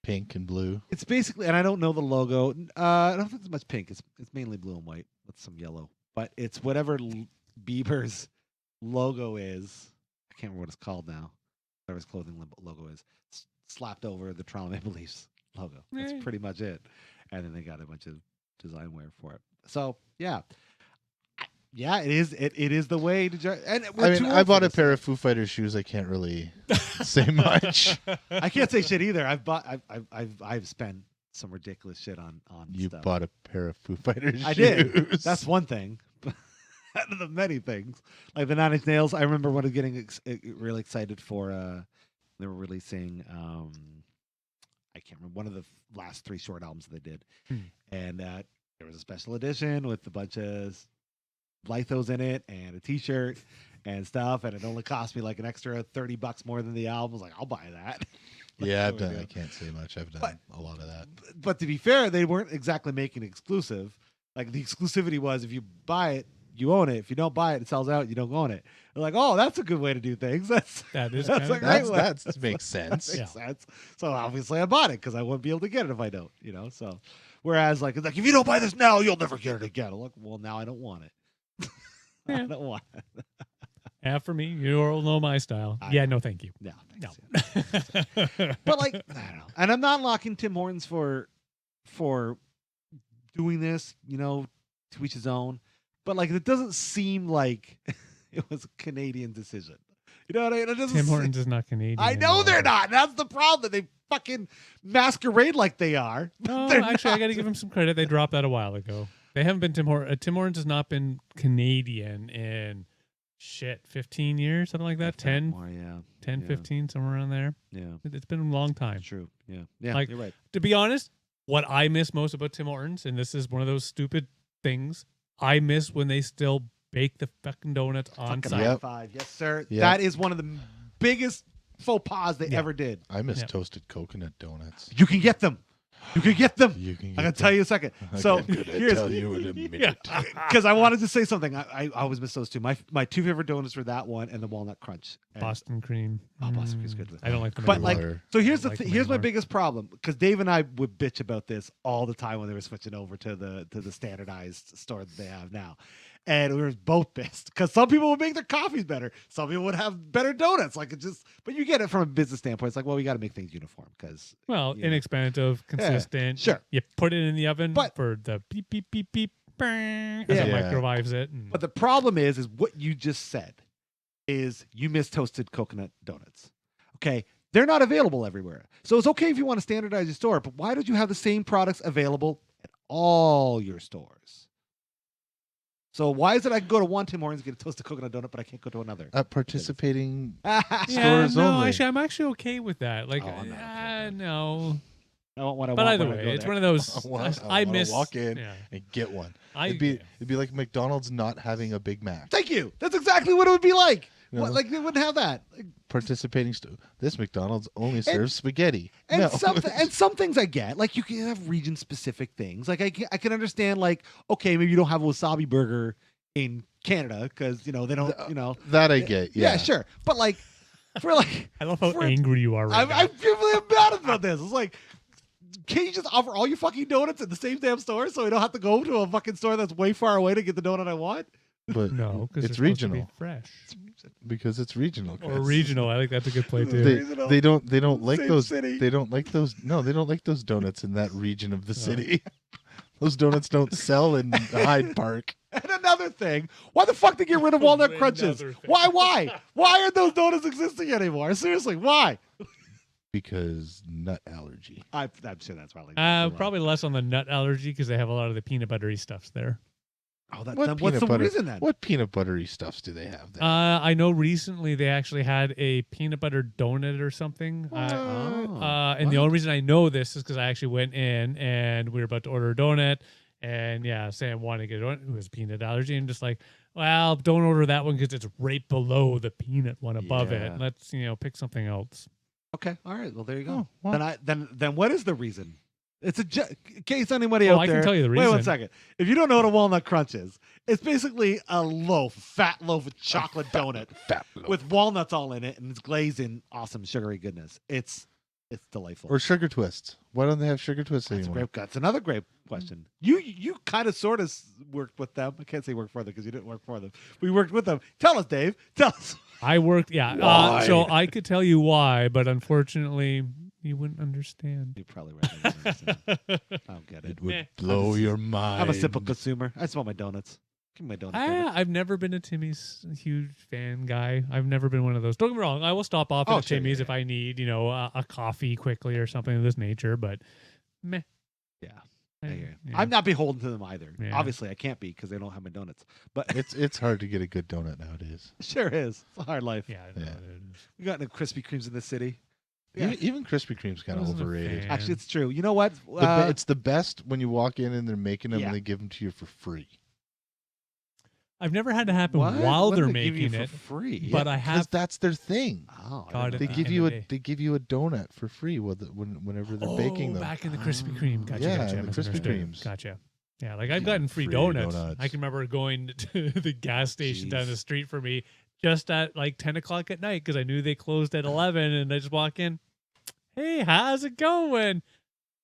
pink and blue? It's basically, and I don't know the logo. I don't think it's much pink. It's mainly blue and white with some yellow. But it's whatever Bieber's logo is. I can't remember what it's called now. Whatever his clothing logo is, slapped over the Toronto Maple Leafs logo. That's Right. pretty much it. And then they got a bunch of design wear for it. So yeah, yeah, it is. It is the way to. And I mean, I bought a pair of Foo Fighters shoes. I can't really say much. I can't say shit either. I've spent some ridiculous shit on You stuff. bought a pair of Foo Fighters I shoes. did. That's one thing. Out of the many things, like the Nine Inch Nails, I remember when I was getting really excited for. They were releasing. I can't remember one of the last 3 short albums that they did, and there was a special edition with a bunch of lithos in it and a T-shirt and stuff, and it only cost me like an extra $30 more than the album. I was like, I'll buy that. Like, Yeah, I've there we done. go. I can't say much. I've done But- a lot of that. But to be fair, they weren't exactly making it exclusive. Like the exclusivity was, if you buy it, you own it. If you don't buy it, it sells out. You don't own it. They're like, oh, that's a good way to do things. That's That is That's kind like of right That way. makes sense. makes sense. So obviously, I bought it because I wouldn't be able to get it if I don't. So whereas like it's like if you don't buy this now, you'll never get it again. I'm like, well, now I don't want it. I Yeah. don't want it. Yeah, for me, you all know my style. I Yeah, know. no, thank you. No, No. thanks, yeah. But like I don't know, and I'm not knocking Tim Hortons for doing this, to each his own. But like, it doesn't seem like it was a Canadian decision. You know what I mean? It doesn't Tim seem- Hortons is not Canadian. I know they're though. not. That's the problem. They fucking masquerade like they are. No, They're actually, I not. got to give them some credit. They dropped that a while ago. They haven't been Tim Hortons. Tim Hortons has not been Canadian in 15 years, something like that. If not 10, more, yeah. 10, Yeah. 15, somewhere around there. Yeah. It's been a long time. That's true. Yeah. Yeah. Like, You're right. To be honest, what I miss most about Tim Hortons, and this is one of those stupid things, I miss when they still bake the fucking donuts on Fucking site. high Yep. five. Yes, sir. Yep. That is one of the biggest faux pas they Yeah. ever did. I miss Yeah. toasted coconut donuts. You can get them. You can get them. You can. I'm gonna tell you in a second. So I'm gonna here's tell you in a minute. because I wanted to say something. I always miss those two. My two favorite donuts were that one and the walnut crunch. And- Boston cream. Oh, Boston cream's good. I don't like them But anymore. like, Water. so here's I like them here's my anymore. biggest problem because Dave and I would bitch about this all the time when they were switching over to the standardized store that they have now, and we were both pissed because some people would make their coffees better, some people would have better donuts. Like it just, but you get it from a business standpoint. It's like, well, we got to make things uniform because Well, you know. inexpensive, consistent. sure. You put it in the oven But- for the beep, beep, beep, beep, as Yeah. it microwaves it. And But the problem is what you just said is you miss toasted coconut donuts. Okay. They're not available everywhere. So it's okay if you want to standardize your store, but why don't you have the same products available at all your stores? So why is it I can go to one Tim Hortons and get a toasted coconut donut, but I can't go to another? At participating yeah, stores no, only. actually, I'm actually okay with that. Like, Oh, I'm not okay with that. no. I want what I But want either when I way, go it's there. one of those. I wanna I miss. walk in Yeah. and get one. I, It'd be like McDonald's not having a Big Mac. Thank you. That's exactly what it would be like. You What, know? like they wouldn't have that. Like, Participating this McDonald's only serves spaghetti. And No. some things I get, like you can have region specific things. Like I can understand, like okay, maybe you don't have a wasabi burger in Canada because they don't, that I get. Yeah, sure. But like for like, I love how for- angry you are right I'm now. really mad about this. It's like, can't you just offer all your fucking donuts at the same damn store so we don't have to go to a fucking store that's way far away to get the donut I want? But No, because it's regional fresh because it's regional. or Chris. regional. I think that's a good play too. Regional. They don't like Same those. city. They don't like those. No, they don't like those donuts in that region of the city. Those donuts don't sell in Hyde Park. And another thing, why the fuck they get rid of walnut crunches? Another thing. Why? Why aren't those donuts existing anymore? Seriously, why? Because nut allergy. I'm sure that's probably Probably less on the nut allergy because they have a lot of the peanut buttery stuffs there. Oh, that, What then what's peanut the butter- reason then? What peanut buttery stuffs do they have there? I know recently they actually had a peanut butter donut or something. And the only reason I know this is because I actually went in and we were about to order a donut. And yeah, Sam wanted to get a donut. It was peanut allergy. And just like, well, don't order that one because it's right below the peanut one above Yeah. it. Let's, pick something else. Okay, all right. Well, there you go. Oh, well. Then what is the reason? It's in case anybody Oh, out I there. can tell you the Wait one reason. second. If you don't know what a walnut crunch is, it's basically a fat loaf of chocolate donut Fat loaf. with walnuts all in it, and it's glazed in awesome sugary goodness. It's delightful. Or sugar twists. Why don't they have sugar twists That's anymore? That's another great question. You kind of sort of worked with them. I can't say work for them because you didn't work for them. We worked with them. Tell us, Dave. Tell us. I worked, yeah. Why? So I could tell you why, but unfortunately, you wouldn't understand. You probably right. I don't get it. It would Eh. blow your mind. I'm a simple consumer. I just want my donuts. Give me my donuts. baby. I've never been a Timmy's huge fan guy. I've never been one of those. Don't get me wrong. I will stop off Oh, at sure, Timmy's yeah, if I need, a coffee quickly or something of this nature. But meh. Yeah. I- I hear you. yeah. I'm not beholden to them either. Yeah. Obviously, I can't be because they don't have my donuts. But It's hard to get a good donut nowadays. it sure is. It's a hard life. Yeah. I know Yeah. what it is. You got no Krispy Kremes in this city. Yeah. Even Krispy Kreme's kind of Wasn't a overrated. fan. Actually, it's true. You know what? It's the best when you walk in and they're making them Yeah. and they give them to you for free. I've never had to happen what? while What do they're they give you making it. for free. But I Because have. that's their thing. Oh, I God, didn't They know at give the you end a of the day. they give you a donut for free whenever they're baking them. Back in the Krispy Kreme. Gotcha. Yeah, gotcha. the Krispy misunderstood. Kremes. Gotcha. Yeah, like I've Yeah, gotten free free donuts. donuts. I can remember going to the gas station down Jeez. the street for me just at like 10 o'clock at night because I knew they closed at 11 and I just walk in. Hey, how's it going?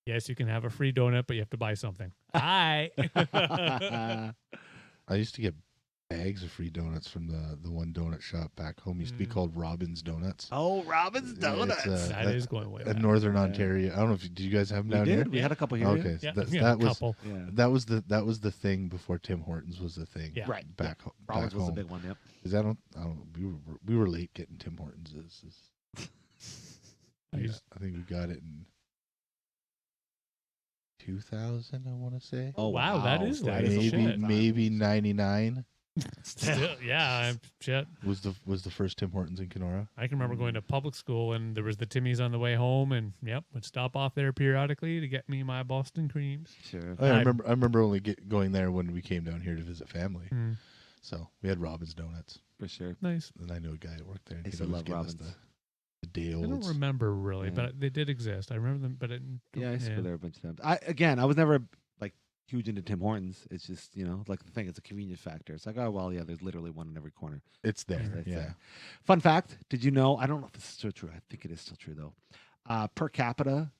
Yes, you can have a free donut, but you have to buy something. Hi. I used to get bags of free donuts from the one donut shop back home. Used to be called Robin's Donuts. Oh, Robin's Yeah, it's, Donuts. That is going way in back. Northern Yeah. Ontario. I don't know if did you guys have them We down did. here? We had a couple here. Okay, Yeah, so yeah, that was couple. Yeah. that was the thing before Tim Hortons was the thing. Yeah. Right. Back Robin's back was home. the big one. Yep. 'Cause I don't we were late getting Tim Hortons. Nice. I think we got it in 2000. I want to say. Oh Wow, that is That late. is a maybe long time. maybe 99 Still, yeah, shit. was the first Tim Hortons in Kenora. I can remember going to public school and there was the Timmy's on the way home, and would stop off there periodically to get me my Boston creams. Sure. Oh, yeah, I- I remember only going there when we came down here to visit family. Mm, So we had Robin's Donuts, For sure. nice. and I knew a guy that worked there. And I he'd used to always love give us Robin's. the day I don't olds. remember really, Yeah. but they did exist. I remember them, but it, Yeah, I used to yeah. go there a bunch of times. I was never like huge into Tim Hortons. It's just like the thing. It's a convenience factor. It's like, oh well, yeah. There's literally one in every corner. It's there, It's yeah. there. Fun fact: did you know? I don't know if this is still true. I think it is still true though. Per capita,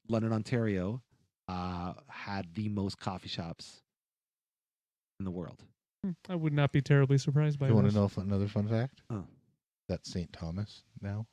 London, Ontario, had the most coffee shops in the world. I would not be terribly surprised by You want this. to know another fun fact? Oh. That's St. Thomas now.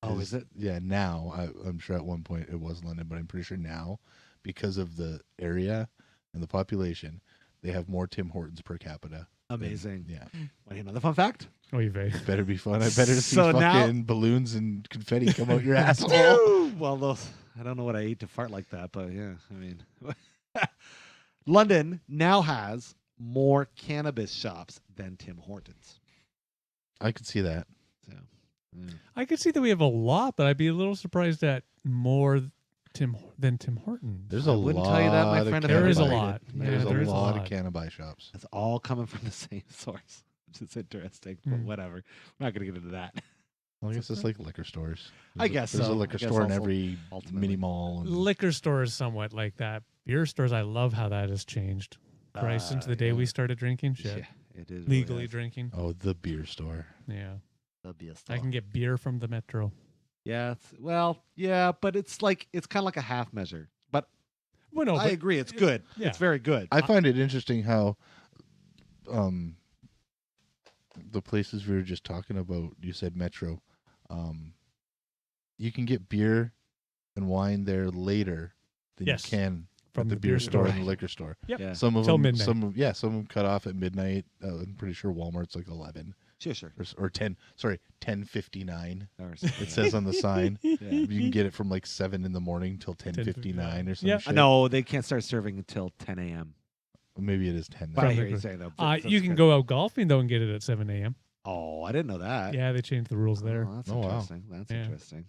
Oh, is it? Yeah, now. I'm sure at one point it was London, but I'm pretty sure now, because of the area and the population, they have more Tim Hortons per capita. than- Amazing. Yeah. Want to hear another fun fact? Oh, you vague. Better be fun. I better see So now- fucking balloons and confetti come out your asshole. Dude! Well, those, I don't know what I ate to fart like that, but yeah, I mean, London now has more cannabis shops than Tim Hortons. I could see that. So, yeah. I could see that we have a lot, but I'd be a little surprised at more than Tim Hortons. There's I a wouldn't lot tell you that, my of friend, if There is a cannabis. lot. Yeah, There's there a is a lot of lot. cannabis shops. It's all coming from the same source, which is interesting, but Mm. whatever. We're not going to get into that. Well, I guess it's like liquor stores. I guess there's so. a I liquor guess store in also, every ultimately. mini mall. And Liquor stores somewhat like that. Beer stores, I love how that has changed. Christ, since the day we started drinking, shit, Yeah, it is legally really drinking. oh, the beer store. Yeah, That'll be a I stall. can get beer from the Metro. Yeah, but it's kind of like a half measure. But Well, no, I but agree, it's good. yeah. It's very good. I find it interesting how the places we were just talking about, you said Metro, you can get beer and wine there later than Yes, you can from at the beer store and the liquor store. Yep. Yeah. Some of Till them, midnight. some of them cut off at midnight. I'm pretty sure Walmart's like 11 Sure. or 10. Sorry, 10:59. Or It says on the sign. Yeah. You can get it from like 7 in the morning till 10:59 or something. Yeah. No, they can't start serving until 10 a.m. Maybe it is 10 now. But I From hear the- you saying though. you can go out golfing though and get it at 7 a.m. Oh, I didn't know that. Yeah, they changed the rules there. Oh, that's Oh, wow. interesting. That's Yeah. interesting.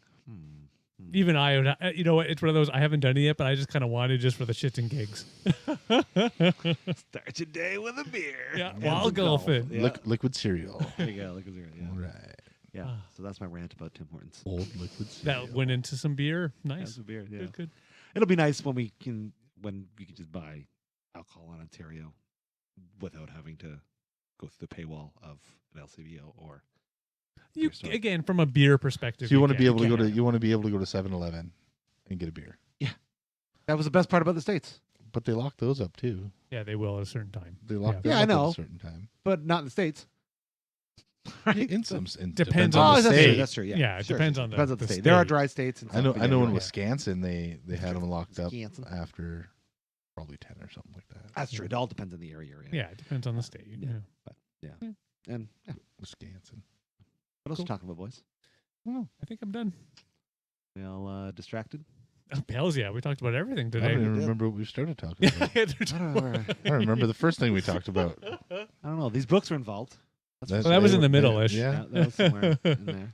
Even I would, you know what? It's one of those I haven't done it yet, but I just kind of wanted just for the shits and gigs. Start your day with a beer. Yeah, And while some golf. golfing. Yeah. Liquid cereal. There you go. Look at zero. Yeah. All right. Yeah. Ah. So that's my rant about Tim Hortons. Old liquid cereal. That went into some beer. Yeah, Nice. some beer. Yeah. Good. It'll be nice when we can just buy alcohol in Ontario without having to go through the paywall of an LCBO or You Beer store. again from a beer perspective. So you want to can- be able to go can. to 7-Eleven and get a beer. that was the best part about the States, But they lock those up too. Yeah, they will at a certain time. They lock Yeah. them Yeah, I up know. at a certain time. but not in the States. Right? In some Depends Oh, on the that's state. true. That's true. Yeah, Yeah, it Sure, depends sure. on the- depends on the the state. There are state. dry states. And I know. some, I know in yeah. Wisconsin they had them locked up Wisconsin. after probably 10 or something like that. That's true. It all depends on the area you're in. Yeah, it depends on the state. Yeah. Yeah. And yeah. Wisconsin. What else are Cool. we talking about, boys? Oh, I think I'm done. We all distracted? Hells yeah, we talked about everything I today. don't even did. remember what we started talking about. I don't remember. I don't remember the first thing we talked about. I don't know. These books are involved. That's for That's- Well, that was they in the were- middle-ish. Yeah. Yeah, that was somewhere in there.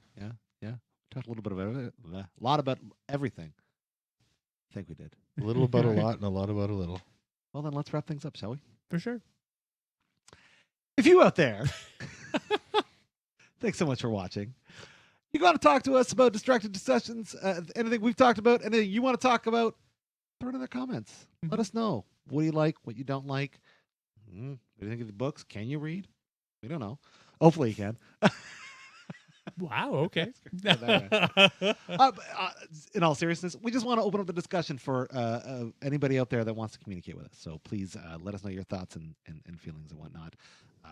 Yeah. Talked a little bit about it. A lot about everything. I think we did. A little about a lot and a lot about a little. Well, then let's wrap things up, shall we? For sure. If you out there, thanks so much for watching. You want to talk to us about distracted discussions, anything we've talked about, anything you want to talk about, throw it in the comments. Let us know. What do you like? What you don't like? What do you think of the books? Can you read? We don't know. Hopefully you can. Wow. Okay. In all seriousness, we just want to open up the discussion for anybody out there that wants to communicate with us. So please let us know your thoughts and feelings and whatnot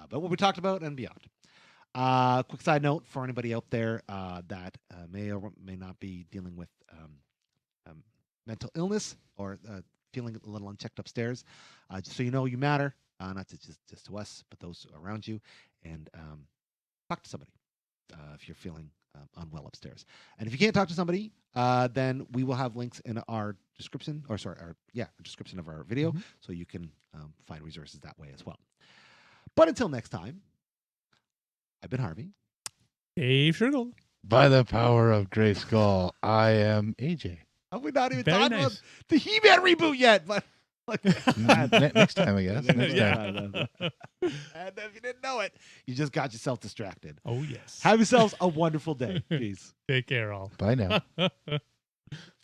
about what we talked about and beyond. Quick side note for anybody out there that may or may not be dealing with mental illness or feeling a little unchecked upstairs. Just so you know, you matter, not to just to us, but those around you, and talk to somebody if you're feeling unwell upstairs. And if you can't talk to somebody, then we will have links in our description, or sorry, our description of our video, so you can find resources that way as well. But until next time, I've been Harvey. Dave Shergold. By the power of Grayskull, I am AJ. Have we not even Very talked nice. about the He-Man reboot yet? But Next time, I guess. Next Yeah. time. And if you didn't know it, you just got yourself distracted. Oh yes. Have yourselves a wonderful day. Peace. Take care, all. Bye now.